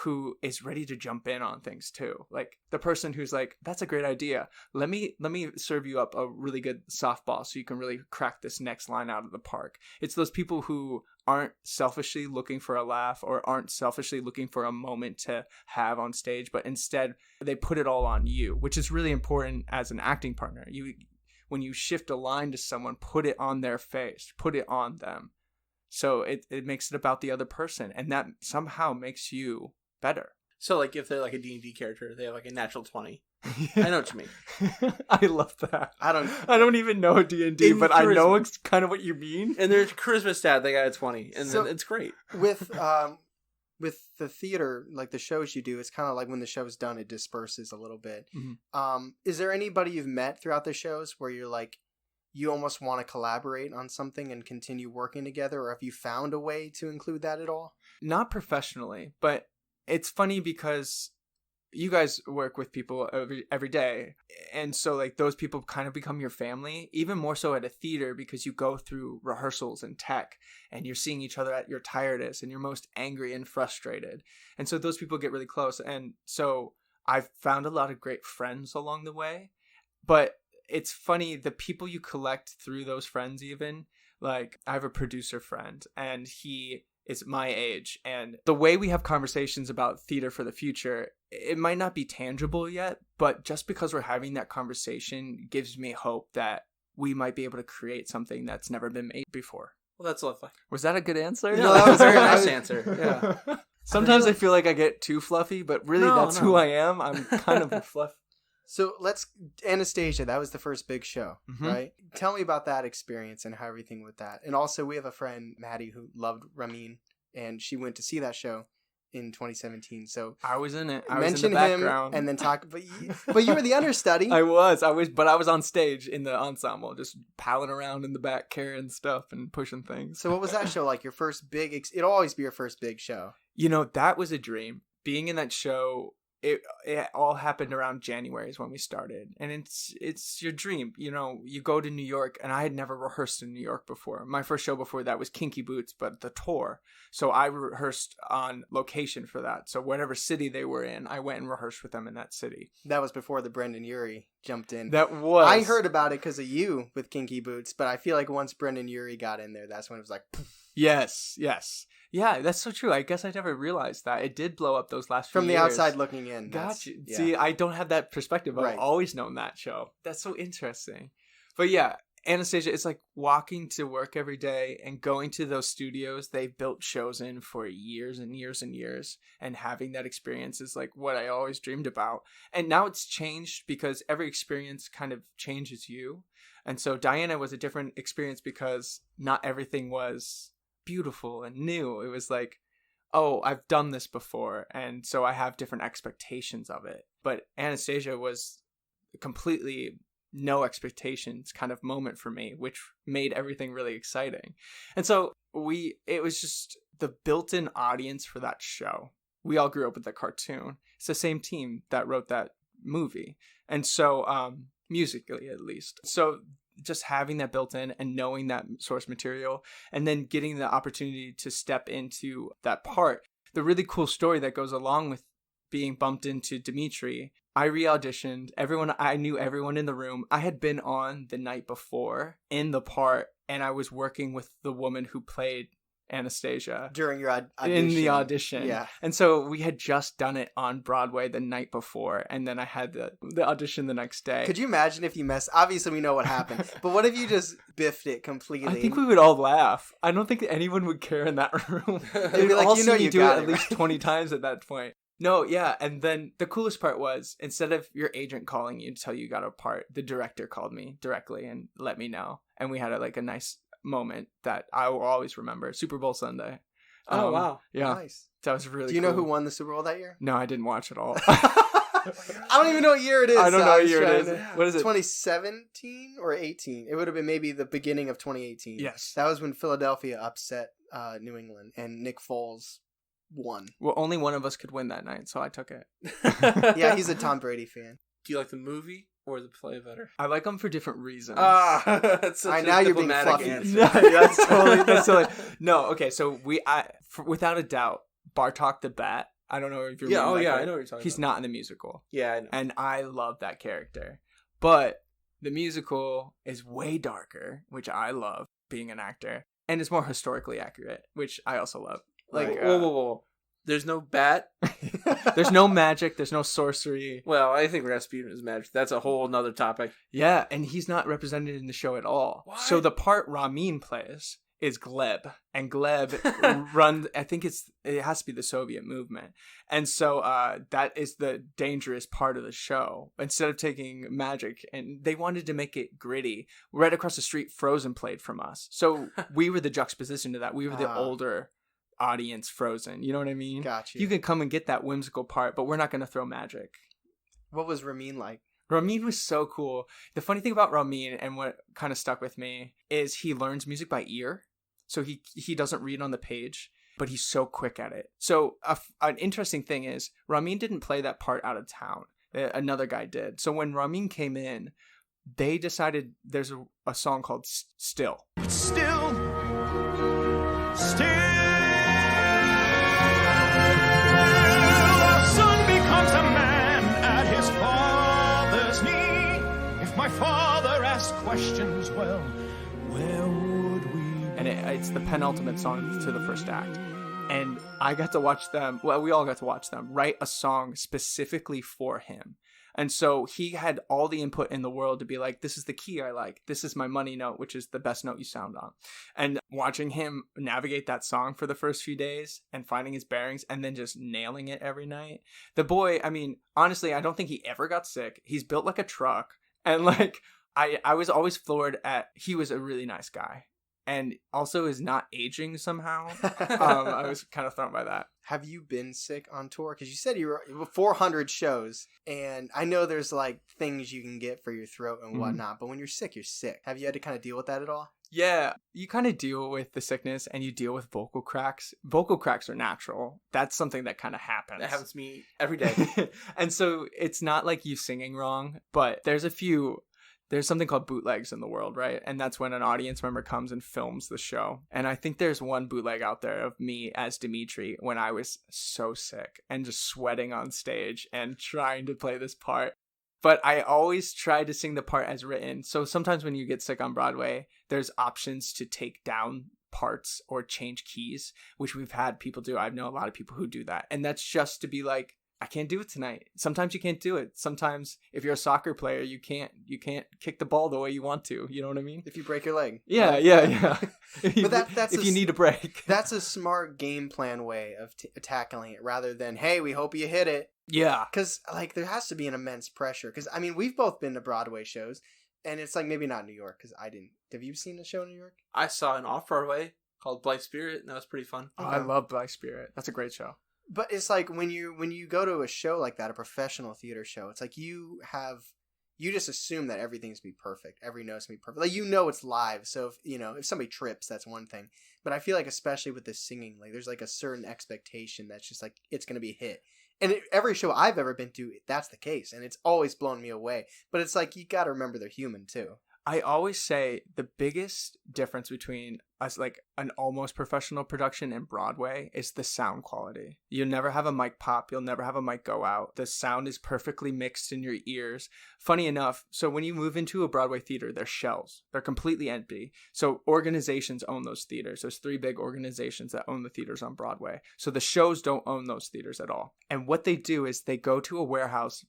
who is ready to jump in on things too. Like the person who's like, that's a great idea. Let me serve you up a really good softball so you can really crack this next line out of the park. It's those people who aren't selfishly looking for a laugh or aren't selfishly looking for a moment to have on stage, but instead they put it all on you, which is really important as an acting partner. When you shift a line to someone, put it on their face, put it on them. So it makes it about the other person, and that somehow makes you better. So like if they're like a D&D character, they have like a natural 20. I know what you mean. I love that. I don't even know D&D, but I know it's kind of what you mean. And their charisma stat, they got a 20, and so, it's great. With the theater, like the shows you do, it's kind of like when the show's done, it disperses a little bit. Mm-hmm. Is there anybody you've met throughout the shows where you're like, you almost want to collaborate on something and continue working together, or have you found a way to include that at all? Not professionally, but it's funny because you guys work with people every day, and so like those people kind of become your family, even more so at a theater, because you go through rehearsals and tech and you're seeing each other at your tiredest and you're most angry and frustrated, and so those people get really close. And so I've found a lot of great friends along the way. But it's funny, the people you collect through those friends, even like I have a producer friend and he is my age, and the way we have conversations about theater for the future, it might not be tangible yet, but just because we're having that conversation gives me hope that we might be able to create something that's never been made before. Well, that's lovely. Was that a good answer? No, that was a very nice answer. Yeah. Sometimes I feel like I get too fluffy, but really that's who I am. I'm kind of a fluff. So Anastasia, that was the first big show, right? Tell me about that experience and how everything with that. And also we have a friend, Maddie, who loved Ramin, and she went to see that show in 2017. So I was in it. I mention was in the background. him and then talk, but you were the understudy. I was, but I was on stage in the ensemble, just palling around in the back, carrying stuff and pushing things. So what was that show like? Your first big, it'll always be your first big show. You know, that was a dream. Being in that show, it all happened around January is when we started. And it's your dream. You know, you go to New York, and I had never rehearsed in New York before. My first show before that was Kinky Boots, but the tour. So I rehearsed on location for that. So whatever city they were in, I went and rehearsed with them in that city. That was before the Brendan Urie jumped in. That was. I heard about it because of you with Kinky Boots, but I feel like once Brendan Urie got in there, that's when it was like... Yes. Yeah, that's so true. I guess I never realized that. It did blow up those last few years. From the outside looking in. Gotcha. Yeah. See, I don't have that perspective. I've always known that show. That's so interesting. But yeah, Anastasia, it's like walking to work every day and going to those studios they've built shows in for years and years and years, and having that experience is like what I always dreamed about. And now it's changed because every experience kind of changes you. And so Diana was a different experience because not everything was beautiful and new. It was like, oh, I've done this before, and so I have different expectations of it. But Anastasia was completely no expectations kind of moment for me, which made everything really exciting. And so it was just the built-in audience for that show. We all grew up with the cartoon. It's the same team that wrote that movie. And so musically at least. So just having that built in and knowing that source material, and then getting the opportunity to step into that part. The really cool story that goes along with being bumped into Dimitri, I re-auditioned. I knew everyone in the room. I had been on the night before in the part, and I was working with the woman who played Anastasia during your audition. In the audition. Yeah. And so we had just done it on Broadway the night before, and then I had the audition the next day. Could you imagine if you obviously we know what happened, but what if you just biffed it completely? I think we would all laugh. I don't think anyone would care in that room. They'd be like, you do it at least 20 times at that point. No, yeah, and then the coolest part was, instead of your agent calling you to tell you got a part, the director called me directly and let me know. And we had a nice moment that I will always remember. Super Bowl Sunday. Oh, wow. Yeah. Nice. That was really cool. Do you know who won the Super Bowl that year? No, I didn't watch it all. I don't even know what year it is. I don't know what year it is. What is it? 2017 or 18? It would have been maybe the beginning of 2018. Yes. That was when Philadelphia upset New England and Nick Foles won. Well, only one of us could win that night, so I took it. Yeah, he's a Tom Brady fan. Do you like the movie or the play better? I like them for different reasons. That's such now you're being fluffy. answer. No, that's totally. No, okay, so without a doubt, Bartok the Bat. I don't know if you're. Yeah, I know what you're talking about. He's not in the musical. Yeah, I know. And I love that character, but the musical is way darker, which I love being an actor, and it's more historically accurate, which I also love. Like, whoa. There's no bat. There's no magic. There's no sorcery. Well, I think Rasputin is magic. That's a whole nother topic. Yeah, and he's not represented in the show at all. What? So the part Ramin plays is Gleb, and Gleb runs. I think it has to be the Soviet movement, and so that is the dangerous part of the show. Instead of taking magic, and they wanted to make it gritty. Right across the street, Frozen played from us, so we were the juxtaposition to that. We were the older audience Frozen, you know what I mean? Gotcha. You can come and get that whimsical part, but we're not going to throw magic. What was Ramin like? Ramin was so cool. The funny thing about Ramin, and what kind of stuck with me, is he learns music by ear. So he doesn't read on the page, but he's so quick at it. So an interesting thing is, Ramin didn't play that part out of town. Another guy did. So when Ramin came in, they decided there's a song called Still. Still. My father asked questions, well, where would we be? And it's the penultimate song to the first act. And I got to watch them, well, we all got to watch them write a song specifically for him. And so he had all the input in the world to be like, this is the key I like. This is my money note, which is the best note you sound on. And watching him navigate that song for the first few days and finding his bearings and then just nailing it every night. The boy, I mean, honestly, I don't think he ever got sick. He's built like a truck. And like, I was always floored at, he was a really nice guy. And also is not aging somehow. I was kind of thrown by that. Have you been sick on tour? Because you said you were 400 shows, and I know there's like things you can get for your throat and whatnot, but when you're sick, you're sick. Have you had to kind of deal with that at all? Yeah, you kind of deal with the sickness and you deal with vocal cracks. Vocal cracks are natural. That's something that kind of happens. That happens to me every day. And so it's not like you singing wrong, but there's something called bootlegs in the world, right? And that's when an audience member comes and films the show. And I think there's one bootleg out there of me as Dimitri when I was so sick and just sweating on stage and trying to play this part. But I always try to sing the part as written. So sometimes when you get sick on Broadway, there's options to take down parts or change keys, which we've had people do. I know a lot of people who do that. And that's just to be like, I can't do it tonight. Sometimes you can't do it. Sometimes if you're a soccer player, you can't kick the ball the way you want to. You know what I mean? If you break your leg. Yeah. But that's if you need a break. That's a smart game plan way of tackling it rather than, hey, we hope you hit it. Yeah. Because like there has to be an immense pressure. Because I mean, we've both been to Broadway shows, and it's like maybe not New York because I didn't. Have you seen a show in New York? I saw an off-Broadway called Blithe Spirit, and that was pretty fun. Oh, I love Blithe Spirit. That's a great show. But it's like when you go to a show like that, a professional theater show, it's like you just assume that everything's gonna be perfect. Every note's gonna be perfect. Like, you know, it's live. So if somebody trips, that's one thing. But I feel like especially with the singing, like there's like a certain expectation that's just like, it's gonna be a hit. And every show I've ever been to, that's the case. And it's always blown me away. But it's like, you got to remember they're human too. I always say the biggest difference between us, like an almost professional production and Broadway, is the sound quality. You'll never have a mic pop. You'll never have a mic go out. The sound is perfectly mixed in your ears. Funny enough, so when you move into a Broadway theater, they're shells. They're completely empty. So organizations own those theaters. There's 3 big organizations that own the theaters on Broadway. So the shows don't own those theaters at all. And what they do is they go to a warehouse,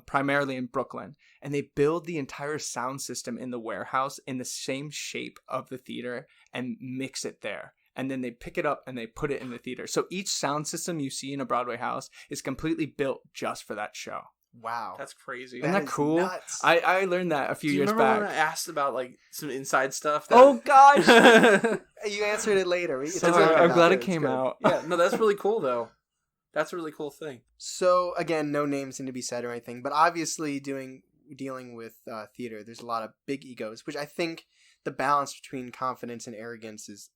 primarily in Brooklyn, and they build the entire sound system in the warehouse in the same shape of the theater and mix it there. And then they pick it up and they put it in the theater. So each sound system you see in a Broadway house is completely built just for that show. Wow. That's crazy. Isn't that cool? Nuts. I learned that a few years back. Do you remember when I asked about like some inside stuff? Oh gosh! You answered it later. Sorry, I'm glad it came out. Yeah, no, that's really cool though. That's a really cool thing. So again, no names need to be said or anything, but obviously dealing with theater, there's a lot of big egos, which I think the balance between confidence and arrogance is,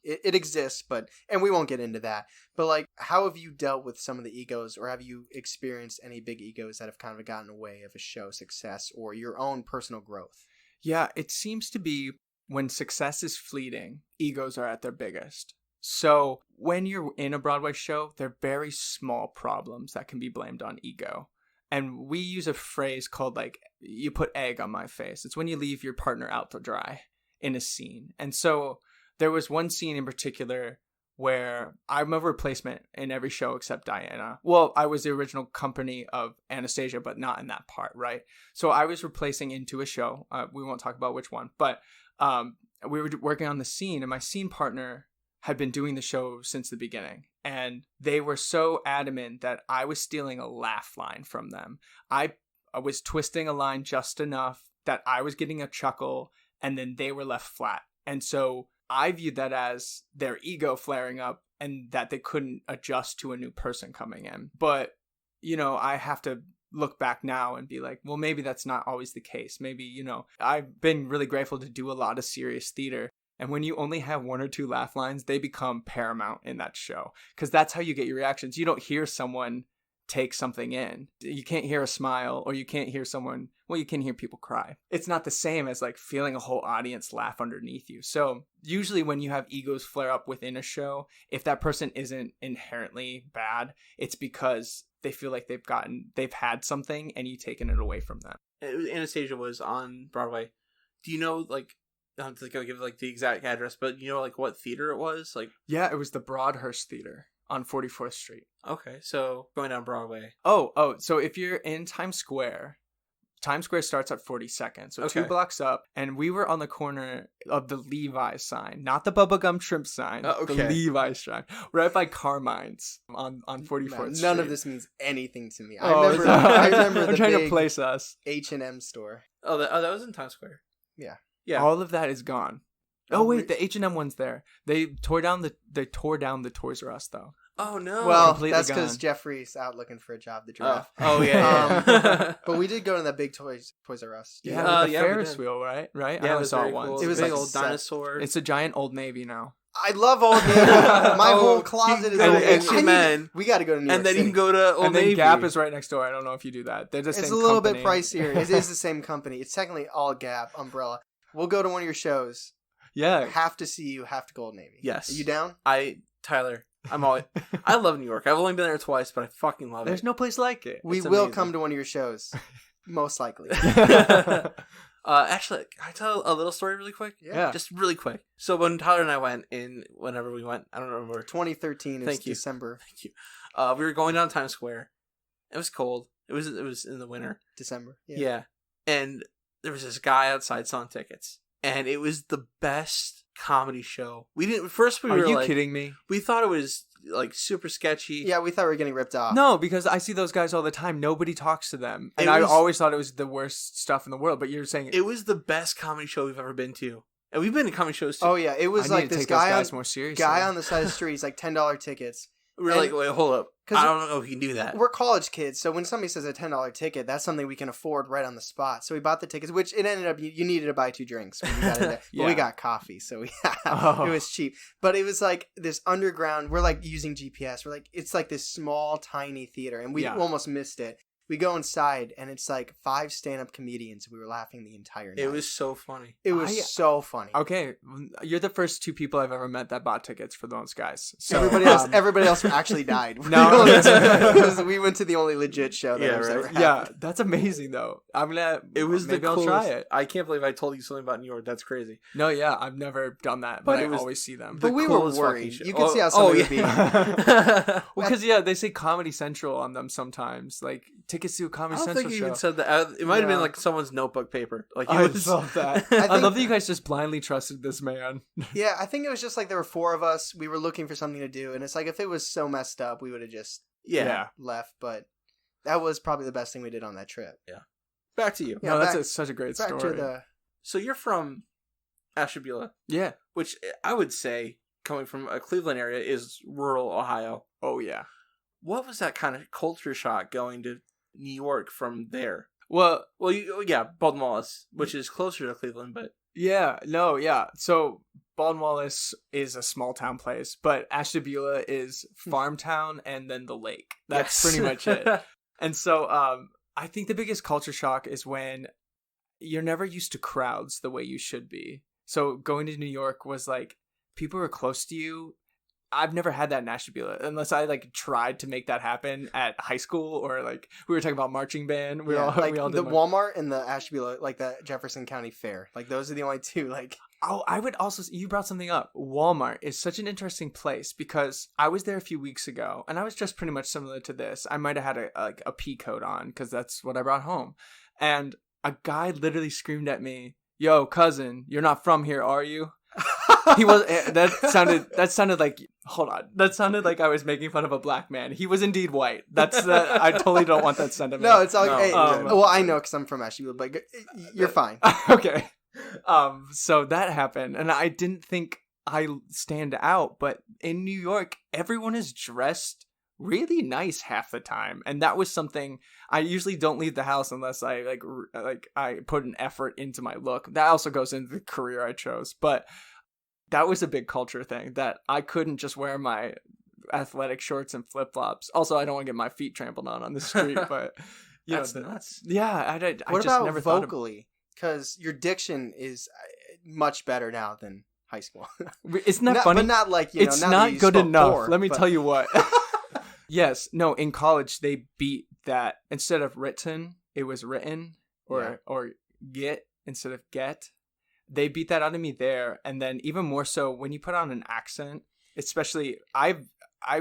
it exists, and we won't get into that. But like, how have you dealt with some of the egos, or have you experienced any big egos that have kind of gotten in the way of a show success or your own personal growth? Yeah, it seems to be when success is fleeting, egos are at their biggest. So when you're in a Broadway show, they're very small problems that can be blamed on ego. And we use a phrase called like, you put egg on my face. It's when you leave your partner out to dry in a scene. And so there was one scene in particular where I'm a replacement in every show except Diana. Well, I was the original company of Anastasia, but not in that part, right? So I was replacing into a show. We won't talk about which one, but we were working on the scene, and my scene partner had been doing the show since the beginning. And they were so adamant that I was stealing a laugh line from them. I was twisting a line just enough that I was getting a chuckle, and then they were left flat. And so I viewed that as their ego flaring up and that they couldn't adjust to a new person coming in. But, I have to look back now and be like, well, maybe that's not always the case. Maybe, I've been really grateful to do a lot of serious theater. And when you only have 1 or 2 laugh lines, they become paramount in that show. Because that's how you get your reactions. You don't hear someone take something in. You can't hear a smile, or you can't hear someone, well, you can hear people cry. It's not the same as like feeling a whole audience laugh underneath you. So usually when you have egos flare up within a show, if that person isn't inherently bad, it's because they feel like they've had something and you've taken it away from them. Anastasia was on Broadway. Do you know, like don't have to go give like the exact address, but you know like what theater it was? Like Yeah, it was the Broadhurst Theater on 44th Street. okay, so going down Broadway. Oh, so if you're in Times Square starts at 42nd, so 2 Okay. blocks up, and we were on the corner of the Levi's sign, not the Bubblegum Shrimp sign, Okay. the Levi's sign, right by Carmine's on 44th Street. None of this means anything to me. I Oh, remember. sorry. I remember I'm the trying to big place us. H&M store. Oh, that was in Times Square. Yeah. Yeah. All of that is gone. Oh, Oh wait, the H&M one's there. They tore down the Toys R Us though. Oh no. Well, completely that's because gone. Jeffrey's out looking for a job. The Oh, giraffe. oh yeah. But we did go to that big Toys R Us. Yeah, Uh, with the yeah, we Ferris did. wheel, right? Right? I yeah, only saw very it once. cool. It was a big like a old set. dinosaur. It's a giant Old Navy now. I love Old Navy. My whole closet is and- Old and Navy. men. We got to go to New York and then City. you can go to Old And then Navy. Gap is right next door. I don't know if you do that. They're the same It's a little company. bit pricier. It is the same company. It's technically all Gap umbrella. We'll go to one of your shows. Yeah. Have to see you. Have to go Old Navy. Yes. Are you down? Tyler, I'm always. I love New York. I've only been there twice, but I fucking love There's it. no place like it. We It's will amazing. come to one of your shows. Most likely. Actually, can I tell a little story really quick? Yeah. Just really quick. So when Tyler and I went in, whenever we went, I don't remember. 2013 is Thank you. December. Thank you. We were going down Times Square. It was cold. It was in the winter. December. Yeah. And there was this guy outside selling tickets. And it was the best comedy show. We didn't first we Are were you like kidding me? we thought it was like super sketchy. Yeah, we thought we were getting ripped off. No, because I see those guys all the time. Nobody talks to them. And It I was- always thought it was the worst stuff in the world. But you're saying It was the best comedy show we've ever been to. And we've been to comedy shows too. Oh yeah, it I was need like to this take those guy guys on more seriously. guy on the side of the street. He's like $10 tickets. We were and- like, wait, hold up. 'Cause I don't know if you can do that. We're college kids, so when somebody says a $10 ticket, that's something we can afford right on the spot. So we bought the tickets, which it ended up you needed to buy 2 drinks when you got in there. But we Yeah. got coffee, so Oh. it was cheap. But it was like this underground. We're like using GPS. We're like it's like this small, tiny theater, and we Yeah. almost missed it. We go inside, and it's like 5 stand-up comedians. We were laughing the entire night. It was so funny. It was so funny. Okay, you're the first 2 people I've ever met that bought tickets for those guys. So Everybody else actually died. No. Because we went to the only legit show that Yeah, was right. ever yeah, happened. that's amazing though. I'm gonna. It was maybe the I'll coolest. try it. I can't believe I told you something about New York. That's crazy. No, yeah, I've never done that, But but I it was always see them. But The we were coolest fucking worried. show. You could see how somebody would be. I Well, because they say Comedy Central on them sometimes, like tickets to a Comedy don't Central think you show. even said that. It might have been Yeah. like someone's notebook paper. Like it I was. love that. I I, think- love that you guys just blindly trusted this man. Yeah, I think it was just like there were 4 of us. We were looking for something to do, and it's like if it was so messed up, we would have just Yeah. left. But that was probably the best thing we did on that trip. Back to you. Yeah, No, back- that's such a great Back story. to the So you're from Ashtabula, Yeah. which I would say, coming from a Cleveland area, is rural Ohio. Oh yeah. What was that kind of culture shock going to New York from there? Well, Well, yeah, Baldwin Wallace, which is closer to Cleveland, but yeah. No, yeah. So Baldwin Wallace is a small town place, but Ashtabula is farm town and then the lake. That's Yes. pretty much it. And so I think the biggest culture shock is when you're never used to crowds the way you should be. So going to New York was like people were close to you. I've never had that in Ashtabula unless I like tried to make that happen at high school or like we were talking about marching band. We all like we all the did Walmart and the Ashtabula, like the Jefferson County Fair. Like those are the only 2. Like Oh, I would also. You brought something up. Walmart is such an interesting place because I was there a few weeks ago, and I was just pretty much similar to this. I might have had a pea coat on because that's what I brought home, and a guy literally screamed at me, "Yo, cousin, you're not from here, are you?" He was. That sounded like. Hold on. That sounded like I was making fun of a black man. He was indeed white. That's. I totally don't want that sentiment. no, it's all. No. Hey, well, I know because I'm from Ashtabula, but you're fine. Okay. So that happened, and I didn't think I stand out, but in New York, everyone is dressed really nice half the time, and that was something I usually don't leave the house unless I like I put an effort into my look. That also goes into the career I chose, but that was a big culture thing that I couldn't just wear my athletic shorts and flip-flops. Also, I don't want to get my feet trampled on the street, but you that's know, nuts. yeah, I What just about never thought of vocally? Because your diction is much better now than high school. Isn't that funny? But not like It's now not that you good spoke enough. poor, Let me but- tell you what. Yes, no. In college, they beat that. Instead of written, it was written, or get instead of get. they beat that out of me there. And then even more so when you put on an accent, especially I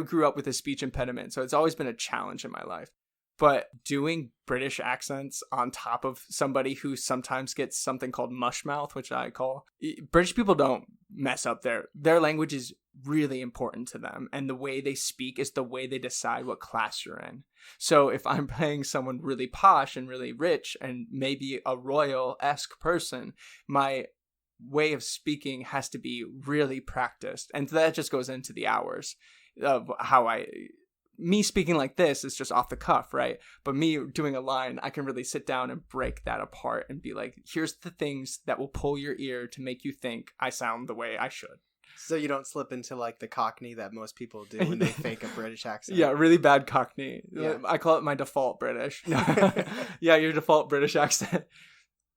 grew up with a speech impediment, so it's always been a challenge in my life. But doing British accents on top of somebody who sometimes gets something called mush mouth, which I call, British people don't mess up their language is really important to them. And the way they speak is the way they decide what class you're in. So if I'm playing someone really posh and really rich and maybe a royal-esque person, my way of speaking has to be really practiced. And that just goes into the hours of how me speaking like this is just off the cuff, right? But me doing a line, I can really sit down and break that apart and be like, here's the things that will pull your ear to make you think I sound the way I should. So you don't slip into like the Cockney that most people do when they fake a British accent. Yeah, really bad Cockney. Yeah. I call it my default British. Yeah, your default British accent.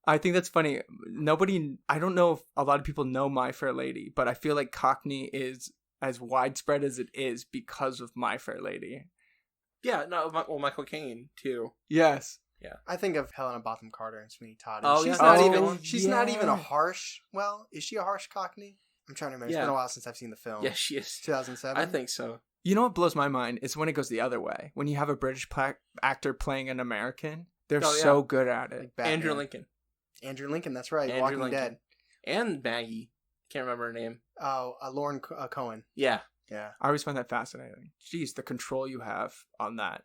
I think that's funny. I don't know if a lot of people know My Fair Lady, but I feel like Cockney is as widespread as it is because of My Fair Lady. Yeah, no, well, Michael Caine too. Yes. Yeah. I think of Helena Bonham Carter and Sweeney Todd. Oh, she's yeah. not Oh, even. She's not yeah. even a harsh. Well, is she a harsh Cockney? I'm trying to remember. It's been a while since I've seen the film. Yeah, she is. 2007. I think so. You know what blows my mind is when it goes the other way. When you have a British actor playing an American, they're so good at it. Like Batman. Andrew Lincoln. Andrew Lincoln, that's right. Andrew Walking Lincoln. Dead. And Maggie. Can't remember her name. Oh, Lauren Cohen. Yeah. Yeah. I always find that fascinating. Jeez, the control you have on that.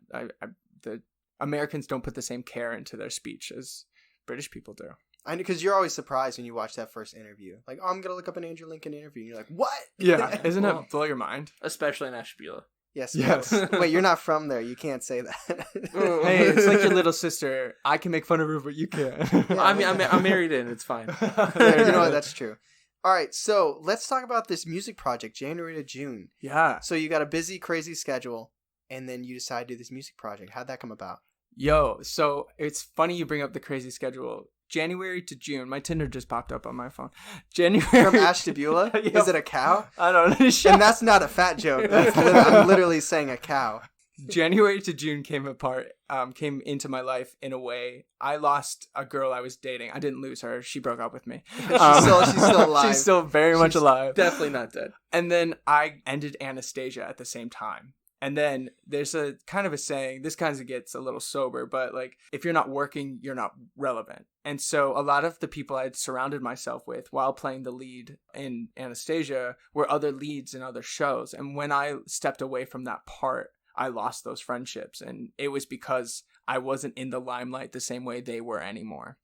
The Americans don't put the same care into their speech as British people do. I know, because you're always surprised when you watch that first interview. Like, oh, I'm going to look up an Andrew Lincoln interview. And you're like, what? Yeah. Isn't Well, it blow your mind? Especially in Ashtabula. Yes. Yes. Wait, you're not from there. You can't say that. Hey, it's like your little sister. I can make fun of her, but you can't. Yeah. I mean, I'm married in. It's fine. You know what? That's true. All right. So let's talk about this music project, January to June. Yeah. So you got a busy, crazy schedule, and then you decide to do this music project. How'd that come about? Yo, so it's funny you bring up the crazy schedule. January to June. My Tinder just popped up on my phone. January From Ashtabula? Yep. Is it a cow? I don't know. And that's not a fat joke. I'm literally saying a cow. January to June came into my life in a way. I lost a girl I was dating. I didn't lose her. She broke up with me. She's still alive. She's still very much alive. Definitely not dead. And then I ended Anastasia at the same time. And then there's a kind of a saying, this kind of gets a little sober, but like, if you're not working, you're not relevant. And so a lot of the people I had surrounded myself with while playing the lead in Anastasia were other leads in other shows. And when I stepped away from that part, I lost those friendships. And it was because I wasn't in the limelight the same way they were anymore.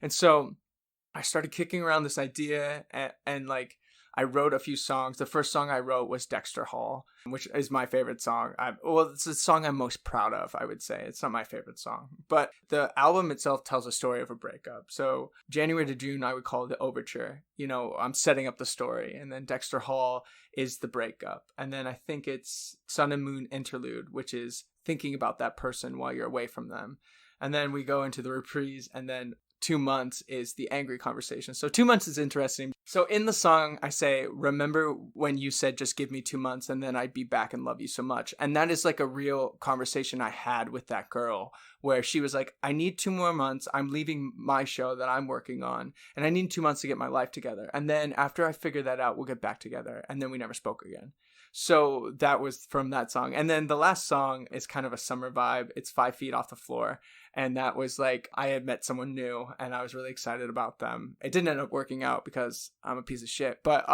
And so I started kicking around this idea and like, I wrote a few songs. The first song I wrote was Dexter Hall, which is my favorite song. It's the song I'm most proud of, I would say. It's not my favorite song. But the album itself tells a story of a breakup. So January to June, I would call it the overture. You know, I'm setting up the story. And then Dexter Hall is the breakup. And then I think it's Sun and Moon Interlude, which is thinking about that person while you're away from them. And then we go into the reprise, and then 2 months is the angry conversation. So 2 months is interesting. So in the song, I say, remember when you said, just give me 2 months and then I'd be back and love you so much. And that is like a real conversation I had with that girl where she was like, I need 2 more months. I'm leaving my show that I'm working on and I need 2 months to get my life together. And then after I figure that out, we'll get back together. And then we never spoke again. So that was from that song. And then the last song is kind of a summer vibe. It's 5 feet off the floor. And that was like, I had met someone new and I was really excited about them. It didn't end up working out because I'm a piece of shit, but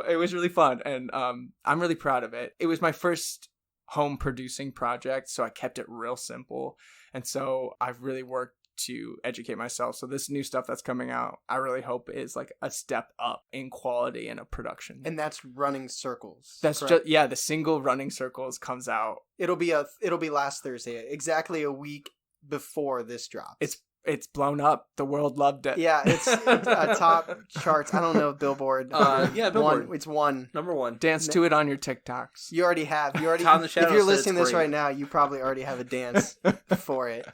it was really fun. And I'm really proud of it. It was my first home producing project, so I kept it real simple. And so I've really worked to educate myself. So this new stuff that's coming out, I really hope is like a step up in quality and a production. And that's Running Circles. That's correct? just, yeah, the single Running Circles comes out. It'll be last Thursday, exactly a week before this drops. It's blown up. The world loved it. Yeah, it's top charts. I don't know, Billboard. Yeah, Billboard. It's one. Number one. Dance to it on your TikToks. You already have. Tom the Shadow if you're said listening to it's this great. right now, you probably already have a dance for it.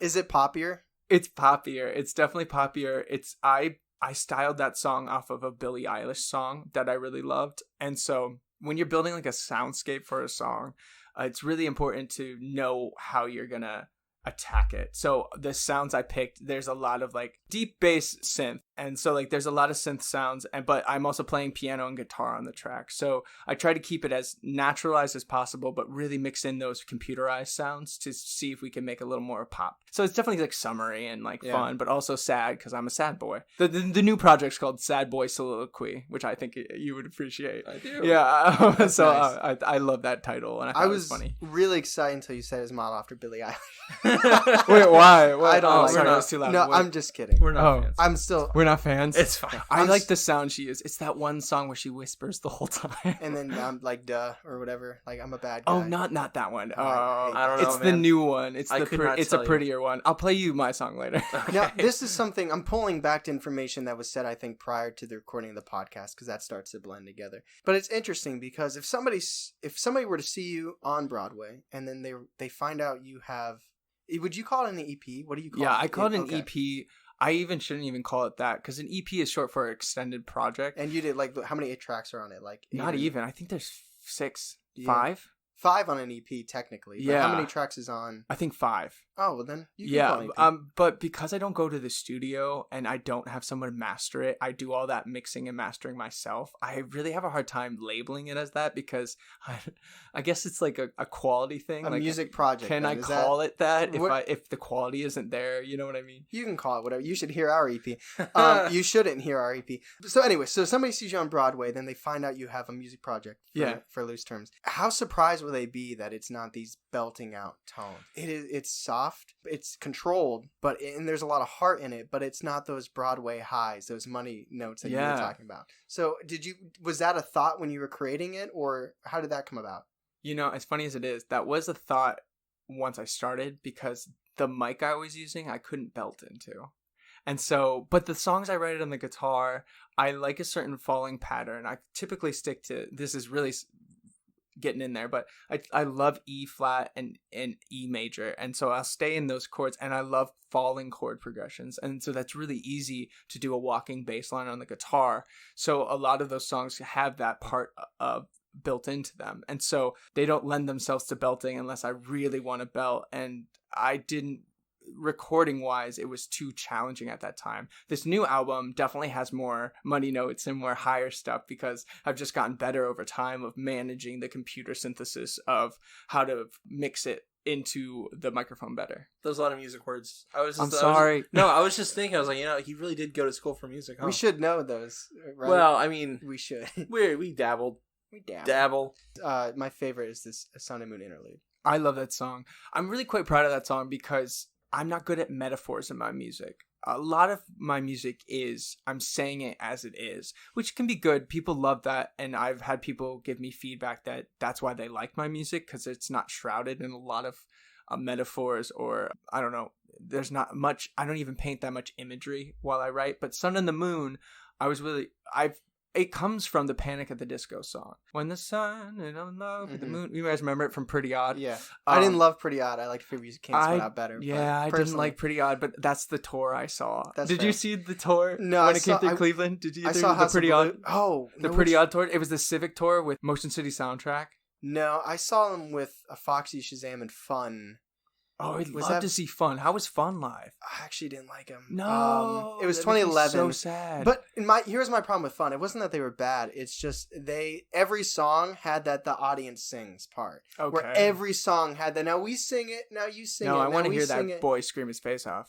Is it poppier? It's poppier. It's definitely poppier. I styled that song off of a Billie Eilish song that I really loved. And so when you're building like a soundscape for a song, it's really important to know how you're going to attack it. So the sounds I picked, there's a lot of like deep bass synth, and so like there's a lot of synth sounds, but I'm also playing piano and guitar on the track. So I try to keep it as naturalized as possible, but really mix in those computerized sounds to see if we can make a little more pop. So it's definitely like summery and like fun, but also sad because I'm a sad boy. The new project's called Sad Boy Soliloquy, which I think you would appreciate. I do. Yeah, so nice. I love that title, and I thought it was funny. Really excited until you said his model after Billie Eilish. Wait, why? I don't like sorry, her. that was too loud. No, Wait. I'm just kidding. We're not fans. I'm still. We're not fans. It's fine. I I'm like the sound she used. It's that one song where she whispers the whole time. And then I'm like, duh, or whatever. Like, I'm a bad guy. Oh, not that one. I don't know, It's the man. new one. It's I the could not it's tell a you. prettier one. I'll play you my song later. Now, this is something I'm pulling back to information that was said, I think, prior to the recording of the podcast, because that starts to blend together. But it's interesting because if somebody were to see you on Broadway and then they find out you have, would you call it an EP? What do you call it? Yeah, I call it an Okay. EP. I even shouldn't even call it that because an EP is short for extended project. And you did, like, how many tracks are on it? Like, Not even. I think there's 6, Yeah. 5. 5 on an EP, technically. But Yeah. how many tracks is on? I think 5. Oh, well then you can call it Yeah, an EP. but because I don't go to the studio and I don't have someone master it, I do all that mixing and mastering myself. I really have a hard time labeling it as that because I guess it's like a quality thing. A like, music project. can then. I Is call it that what- if the quality isn't there? You know what I mean? You can call it whatever. You should hear our EP. You shouldn't hear our EP. So anyway, so somebody sees you on Broadway, then they find out you have a music project. For loose terms. How surprised will they be that it's not these belting out tones? It's soft, it's controlled, and there's a lot of heart in it, but it's not those Broadway highs, those money notes that you were talking about. So was that a thought when you were creating it, or how did that come about? You know, as funny as it is, that was a thought once I started because the mic I was using, I couldn't belt into. And so, but the songs I write on the guitar, I like a certain falling pattern. I typically stick to, this is really getting in there, but I love E flat and E major. And so I'll stay in those chords, and I love falling chord progressions. And so that's really easy to do a walking bass line on the guitar. So a lot of those songs have that part of built into them, and so they don't lend themselves to belting unless I really want to belt. And I didn't, recording wise, it was too challenging at that time. This new album definitely has more money notes and more higher stuff because I've just gotten better over time of managing the computer synthesis of how to mix it into the microphone better. There's a lot of music words. I'm sorry. I was just thinking, I was like, he really did go to school for music, huh? We should know those, right? Well, I mean, we should. we dabbled. We dabble. Dabble. My favorite is this Sun and Moon interlude. I love that song. I'm really quite proud of that song because I'm not good at metaphors in my music. A lot of my music is, I'm saying it as it is, which can be good. People love that. And I've had people give me feedback that that's why they like my music, because it's not shrouded in a lot of metaphors, or I don't know. There's not much, I don't even paint that much imagery while I write. But Sun and the Moon, it comes from the Panic at the Disco song. When the sun and I'm in love with the moon. You guys remember it from Pretty Odd? Yeah. I didn't love Pretty Odd. I liked Fear Came Split Out better. Yeah, I didn't like Pretty Odd, but that's the tour I saw. Did you see the tour? No, when it came through Cleveland? Did you? I saw the Pretty Odd. Oh, the Pretty Odd tour. It was the Civic tour with Motion City soundtrack. No, I saw them with a Foxy, Shazam, and Fun. Oh, I'd love to see Fun. How was Fun live? I actually didn't like them. No, it was that makes me 2011. So sad. But here's my problem with Fun. It wasn't that they were bad. It's just every song had the audience sings part. Okay. Where every song had that. Now we sing it. Now you sing it. No, I want to we hear sing that it. boy scream his face off.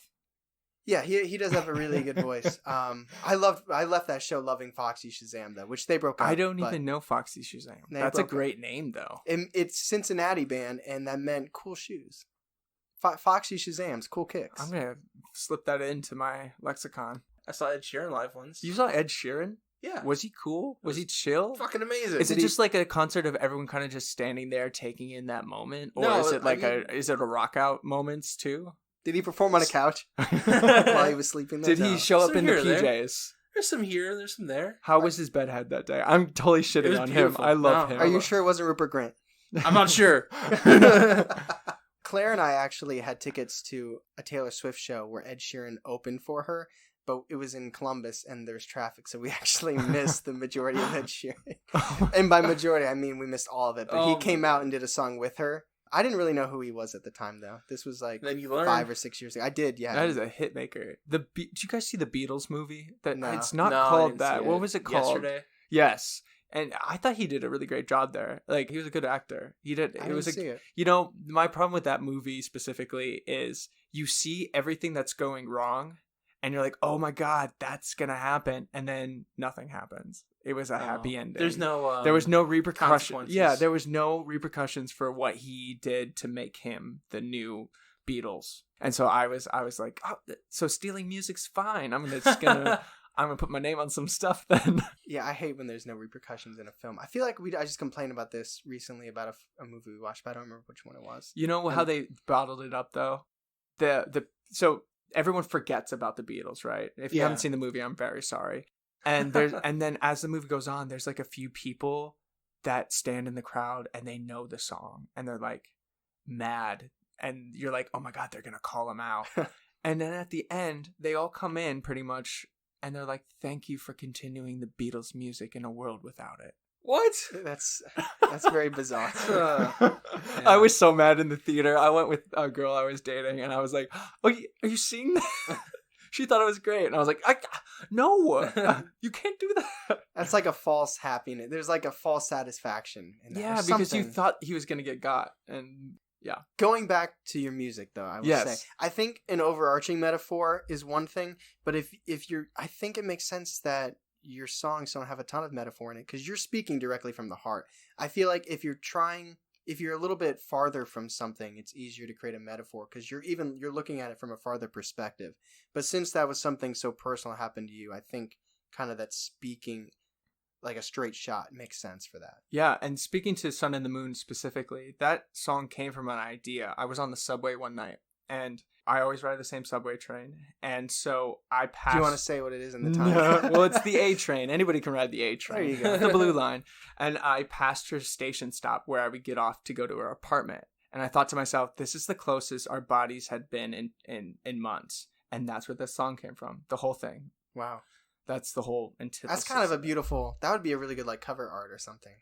Yeah, he does have a really good voice. I left that show loving Foxy Shazam though, which they broke up. I don't even know Foxy Shazam. That's a great name though. It's Cincinnati band, and that meant cool shoes. Foxy Shazam's cool kicks. I'm gonna slip that into my lexicon. I saw Ed Sheeran live once. You saw Ed Sheeran? Yeah. Was he cool? Was he chill? Fucking amazing. Is it just like a concert of everyone kind of just standing there taking in that moment, or No, is it is it a rock out moments too? Did he perform on a couch while he was sleeping there? Did he show up Some in the here or there. PJs? There's some here, there's some there. How was his bedhead that day? I'm totally It shitting was on beautiful. him. I love No. him. Are you sure it wasn't Rupert Grint? I'm not sure. Claire and I actually had tickets to a Taylor Swift show where Ed Sheeran opened for her, but it was in Columbus and there's traffic, so we actually missed the majority of Ed Sheeran. And by majority, I mean we missed all of it, but he came out and did a song with her. I didn't really know who he was at the time, though. This was like Then you learned. 5 or 6 years ago. I did, yeah. That is a hit maker. Did you guys see the Beatles movie? No. It's not No, I called didn't that. see What it. was it called? Yesterday. Yes. And I thought he did a really great job there. Like, he was a good actor. He did. I It was didn't see it. You know, my problem with that movie specifically is you see everything that's going wrong, and you're like, oh my god, that's gonna happen, and then nothing happens. It was a happy ending. There's no. There was no repercussions. consequences. Yeah, there was no repercussions for what he did to make him the new Beatles. And so I was like, oh, so stealing music's fine. I'm gonna put my name on some stuff then. Yeah, I hate when there's no repercussions in a film. I feel like I just complained about this recently about a movie we watched, but I don't remember which one it was. You know how they bottled it up though? So everyone forgets about the Beatles, right? If you Yeah. haven't seen the movie, I'm very sorry. And then as the movie goes on, there's like a few people that stand in the crowd and they know the song and they're like mad, and you're like, oh my god, they're gonna call him out. And then at the end, they all come in pretty much and they're like, thank you for continuing the Beatles music in a world without it. What? That's very bizarre. I was so mad in the theater. I went with a girl I was dating, and I was like, "Oh, are you seeing that?" She thought it was great, and I was like, "No, you can't do that." That's like a false happiness. There's like a false satisfaction in that. Yeah, or because you something. thought he was gonna get got, and yeah. Going back to your music, though, I would Yes. say I think an overarching metaphor is one thing, but if you're, I think it makes sense that your songs don't have a ton of metaphor in it because you're speaking directly from the heart. I feel like if you're a little bit farther from something, it's easier to create a metaphor because you're looking at it from a farther perspective. But since that was something so personal happened to you, I think kind of that speaking like a straight shot makes sense for that. Yeah, and speaking to Sun and the Moon specifically, that song came from an idea. I was on the subway one night, and I always ride the same subway train, and so I passed... Do you want to say what it is in the time? No, well, it's the A train. Anybody can ride the A train. There you go. The blue line. And I passed her station stop where I would get off to go to her apartment. And I thought to myself, this is the closest our bodies had been in months. And that's where this song came from. The whole thing. Wow. That's the whole antithesis. That's kind of a beautiful... That would be a really good like cover art or something.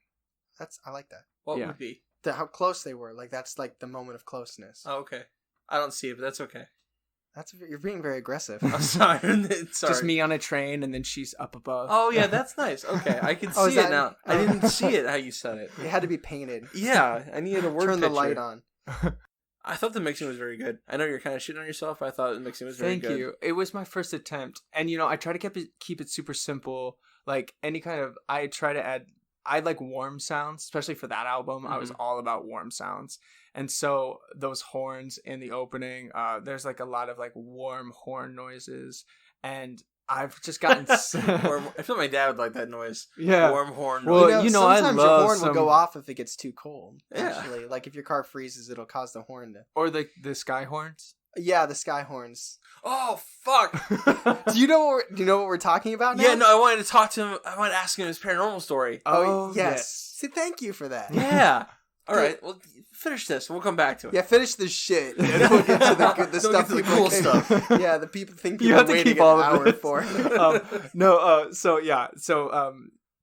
I like that. What Yeah. would be? How close they were. Like that's like the moment of closeness. Oh, okay. I don't see it, but that's okay. You're being very aggressive. I'm sorry. Sorry. just me on a train and then she's up above. Oh yeah, that's nice. Okay, I can Oh, is see it that- now. I didn't see it how you said it. It had to be painted. Yeah, I needed a word Turn the picture. light on. I thought the mixing was very good. I know you're kind of shitting on yourself. But I thought the mixing was very Thank good. you. It was my first attempt. And, I try to keep it super simple. Like, I try to add... I like warm sounds, especially for that album. I was all about warm sounds. And so those horns in the opening, there's like a lot of like warm horn noises. And I've just gotten... I feel my dad would like that noise. Yeah. Warm horn Well, noise. I sometimes love your horn will some- go off if it gets too cold. Yeah. Actually, like if your car freezes, it'll cause the horn to... Or the sky horns. Yeah, the sky horns. Oh fuck! Do you know what we're talking about now? Yeah, no, I wanted to talk to him. I wanted to ask him his paranormal story. Oh, yes. See, thank you for that. Yeah. All right. Well, finish this. We'll come back to it. Yeah, finish this shit. And then we'll get to the Don't stuff get to the people cool think- stuff. Yeah, the people think You people have to waiting keep all an of hour this. for.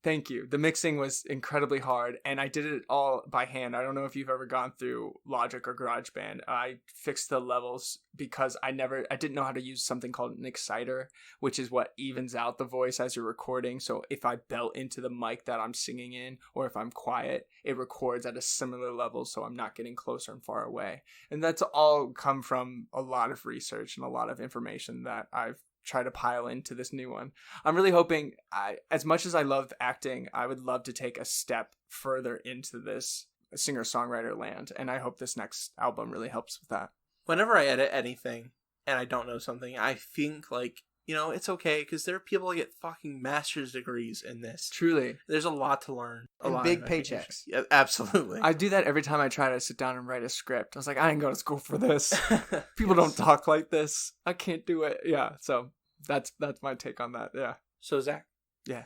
Thank you. The mixing was incredibly hard, and I did it all by hand. I don't know if you've ever gone through Logic or GarageBand. I fixed the levels because I didn't know how to use something called an exciter, which is what evens out the voice as you're recording. So if I belt into the mic that I'm singing in, or if I'm quiet, it records at a similar level, so I'm not getting closer and far away. And that's all come from a lot of research and a lot of information that I've try to pile into this new one. I'm really hoping, as much as I love acting, I would love to take a step further into this singer-songwriter land, and I hope this next album really helps with that. Whenever I edit anything and I don't know something, I think like, it's okay because there are people that get fucking master's degrees in this. Truly. There's a lot to learn. And lot big of paychecks. Yeah, absolutely. I do that every time I try to sit down and write a script. I was like, I didn't go to school for this. People don't talk like this. I can't do it. Yeah, so that's my take on that. Yeah. So Zach, Yeah.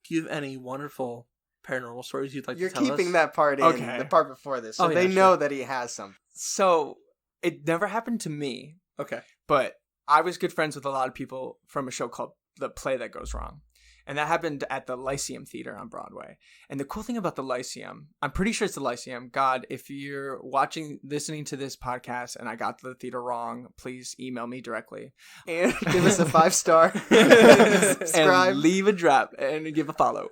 do you have any wonderful paranormal stories you'd like You're to tell us? keeping that part in, Okay. the part before this, so Oh, yeah, they sure. know that he has some. So it never happened to me, Okay. but I was good friends with a lot of people from a show called The Play That Goes Wrong. And that happened at the Lyceum Theater on Broadway. And the cool thing about the Lyceum, I'm pretty sure it's the Lyceum. God, if you're listening to this podcast and I got the theater wrong, please email me directly. And give us a 5-star. Subscribe. And leave a drop and give a follow.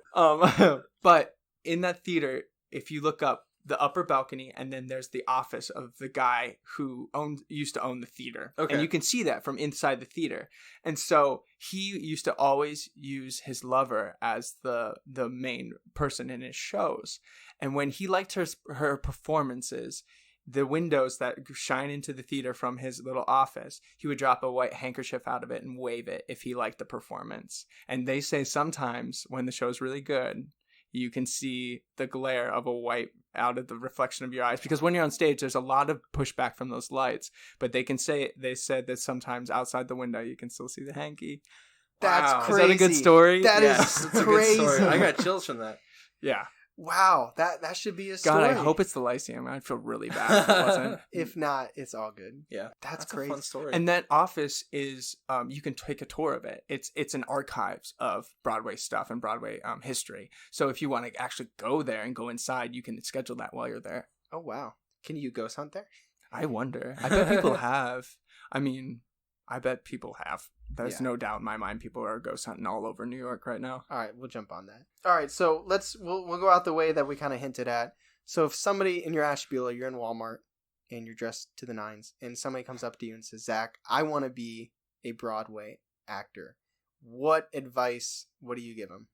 But in that theater, if you look up the upper balcony, and then there's the office of the guy who used to own the theater. Okay. And you can see that from inside the theater. And so he used to always use his lover as the main person in his shows. And when he liked her performances, the windows that shine into the theater from his little office, he would drop a white handkerchief out of it and wave it if he liked the performance. And they say sometimes when the show's really good, you can see the glare of a white out of the reflection of your eyes, because when you're on stage, there's a lot of pushback from those lights. But they said that sometimes outside the window, you can still see the hanky. That's Wow. crazy. Is that a good story? That is That's a good crazy. story. I got chills from that. Yeah. Wow, that should be a story. God, I hope it's the Lyceum. I'd feel really bad if it wasn't. If not, it's all good. Yeah, That's a crazy. fun story. And that office is, you can take a tour of it. It's an archives of Broadway stuff and Broadway history. So if you want to actually go there and go inside, you can schedule that while you're there. Oh, wow. Can you ghost hunt there? I wonder. I bet people have. I mean, I bet people have. There's no doubt in my mind people are ghost hunting all over New York right now. All right, we'll jump on that. All right, so we'll go out the way that we kind of hinted at. So if somebody in your Ashbula, you're in Walmart and you're dressed to the nines, and somebody comes up to you and says, Zach, I want to be a Broadway actor. What advice would you give them?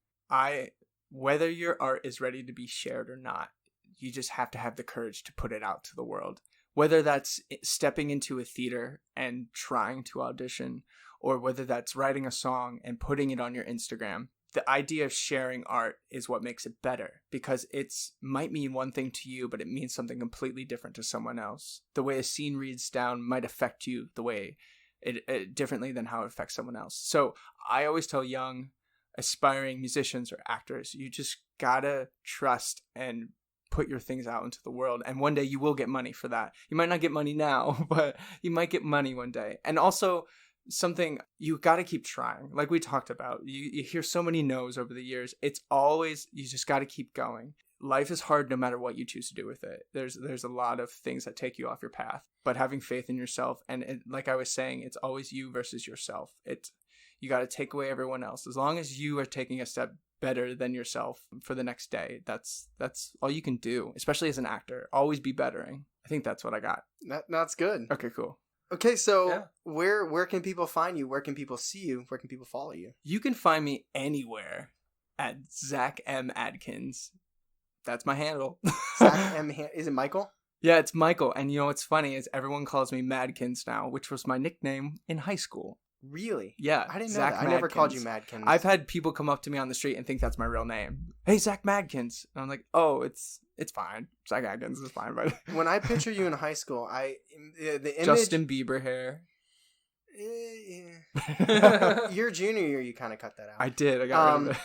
Whether your art is ready to be shared or not, you just have to have the courage to put it out to the world. Whether that's stepping into a theater and trying to audition, or whether that's writing a song and putting it on your Instagram. The idea of sharing art is what makes it better, because it's might mean one thing to you, but it means something completely different to someone else. The way a scene reads down might affect you the way it differently than how it affects someone else. So I always tell young, aspiring musicians or actors, you just gotta trust and put your things out into the world, and one day you will get money for that. You might not get money now, but you might get money one day. And also, something you got to keep trying. Like we talked about, you hear so many no's over the years. It's always, you just got to keep going. Life is hard no matter what you choose to do with it. There's a lot of things that take you off your path, but having faith in yourself, and like I was saying, it's always you versus yourself. You got to take away everyone else. As long as you are taking a step better than yourself for the next day, that's all you can do, especially as an actor. Always be bettering. I think that's what I got. That's good. Okay, cool. Okay, so where can people find you? Where can people see you? Where can people follow you? You can find me anywhere at Zach M. Adkins. That's my handle. Zach M. Is it Michael? Yeah, it's Michael. And you know what's funny is everyone calls me Madkins now, which was my nickname in high school. Really? Yeah. I didn't know Zach that. I never Madkins. called you Madkins. I've had people come up to me on the street and think that's my real name. Hey, Zach Madkins. And I'm like, oh, it's fine. Zach Adkins is fine. But when I picture you in high school, the image... Justin Bieber hair. Your junior year, you kind of cut that out. I did. I got rid of it.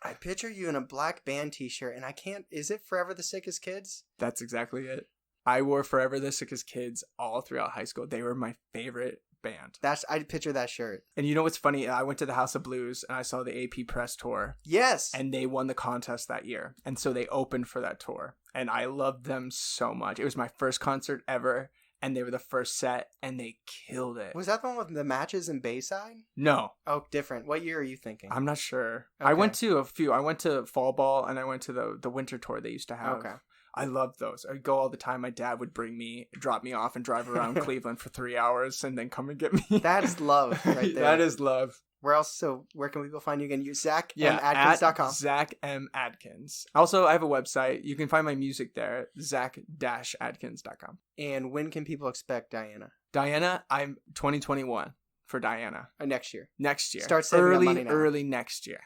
I picture you in a black band t-shirt, and I can't... Is it Forever the Sickest Kids? That's exactly it. I wore Forever the Sickest Kids all throughout high school. They were my favorite band. I picture that shirt. And you know what's funny? I went to the House of Blues and I saw the AP Press tour. Yes. And they won the contest that year. And so they opened for that tour. And I loved them so much. It was my first concert ever. And they were the first set. And they killed it. Was that the one with the matches in Bayside? No. Oh, different. What year are you thinking? I'm not sure. Okay. I went to a few. I went to Fall Ball and I went to the winter tour they used to have. Okay. I loved those. I'd go all the time. My dad would drop me off and drive around Cleveland for 3 hours and then come and get me. That's love right there. That is love. Where else? So where can people find you again? You At ZachMAdkins.com. Zach M. Adkins. Also, I have a website. You can find my music there. Zach-Adkins.com. And when can people expect Diana? Diana, I'm 2021 for Diana. Next year. Next year. Start saving up money now. Early next year.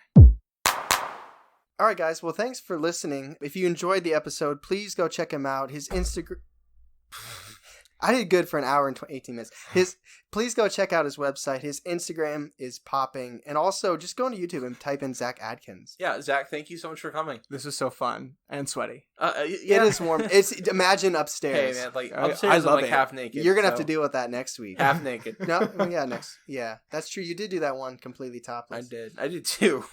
All right, guys. Well, thanks for listening. If you enjoyed the episode, please go check him out. His Instagram. I did good for an hour and 18 minutes. Please go check out his website. His Instagram is popping. And also, just go into YouTube and type in Zach Adkins. Yeah, Zach, thank you so much for coming. This was so fun and sweaty. Yeah. It is warm. Imagine upstairs. Hey, man, like, I upstairs I'm love like it. half naked. You're going to have to deal with that next week. half naked. No, yeah, that's true. You did do that one completely topless. I did too.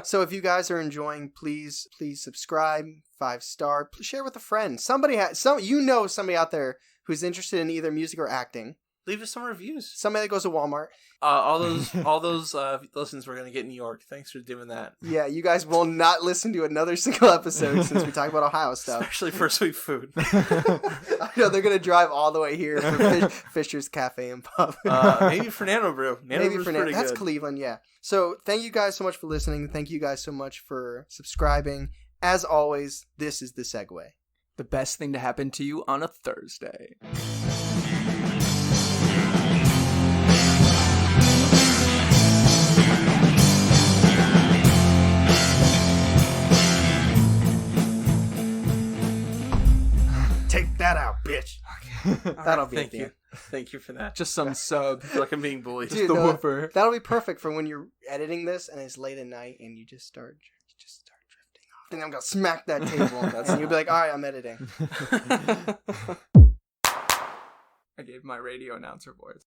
So if you guys are enjoying, please subscribe, 5-star, share with a friend. Somebody somebody out there who's interested in either music or acting. Leave us some reviews. Somebody that goes to Walmart. All those listens we're gonna get in New York. Thanks for doing that. Yeah, you guys will not listen to another single episode since we talk about Ohio stuff. Especially for sweet food. I know they're gonna drive all the way here for Fisher's Cafe and Pub. Maybe for Nano Brew. Nano Brew's pretty That's good. Cleveland, yeah. So thank you guys so much for listening. Thank you guys so much for subscribing. As always, this is The Segue. The best thing to happen to you on a Thursday. Take that out, bitch. That'll be Thank it. you. Thank you for that. Just some sub. I feel like I'm being bullied. Dude, the no, woofer. That'll be perfect for when you're editing this and it's late at night and you just start drifting off. And I'm gonna smack that table. And you'll be like, all right, I'm editing. I gave my radio announcer voice.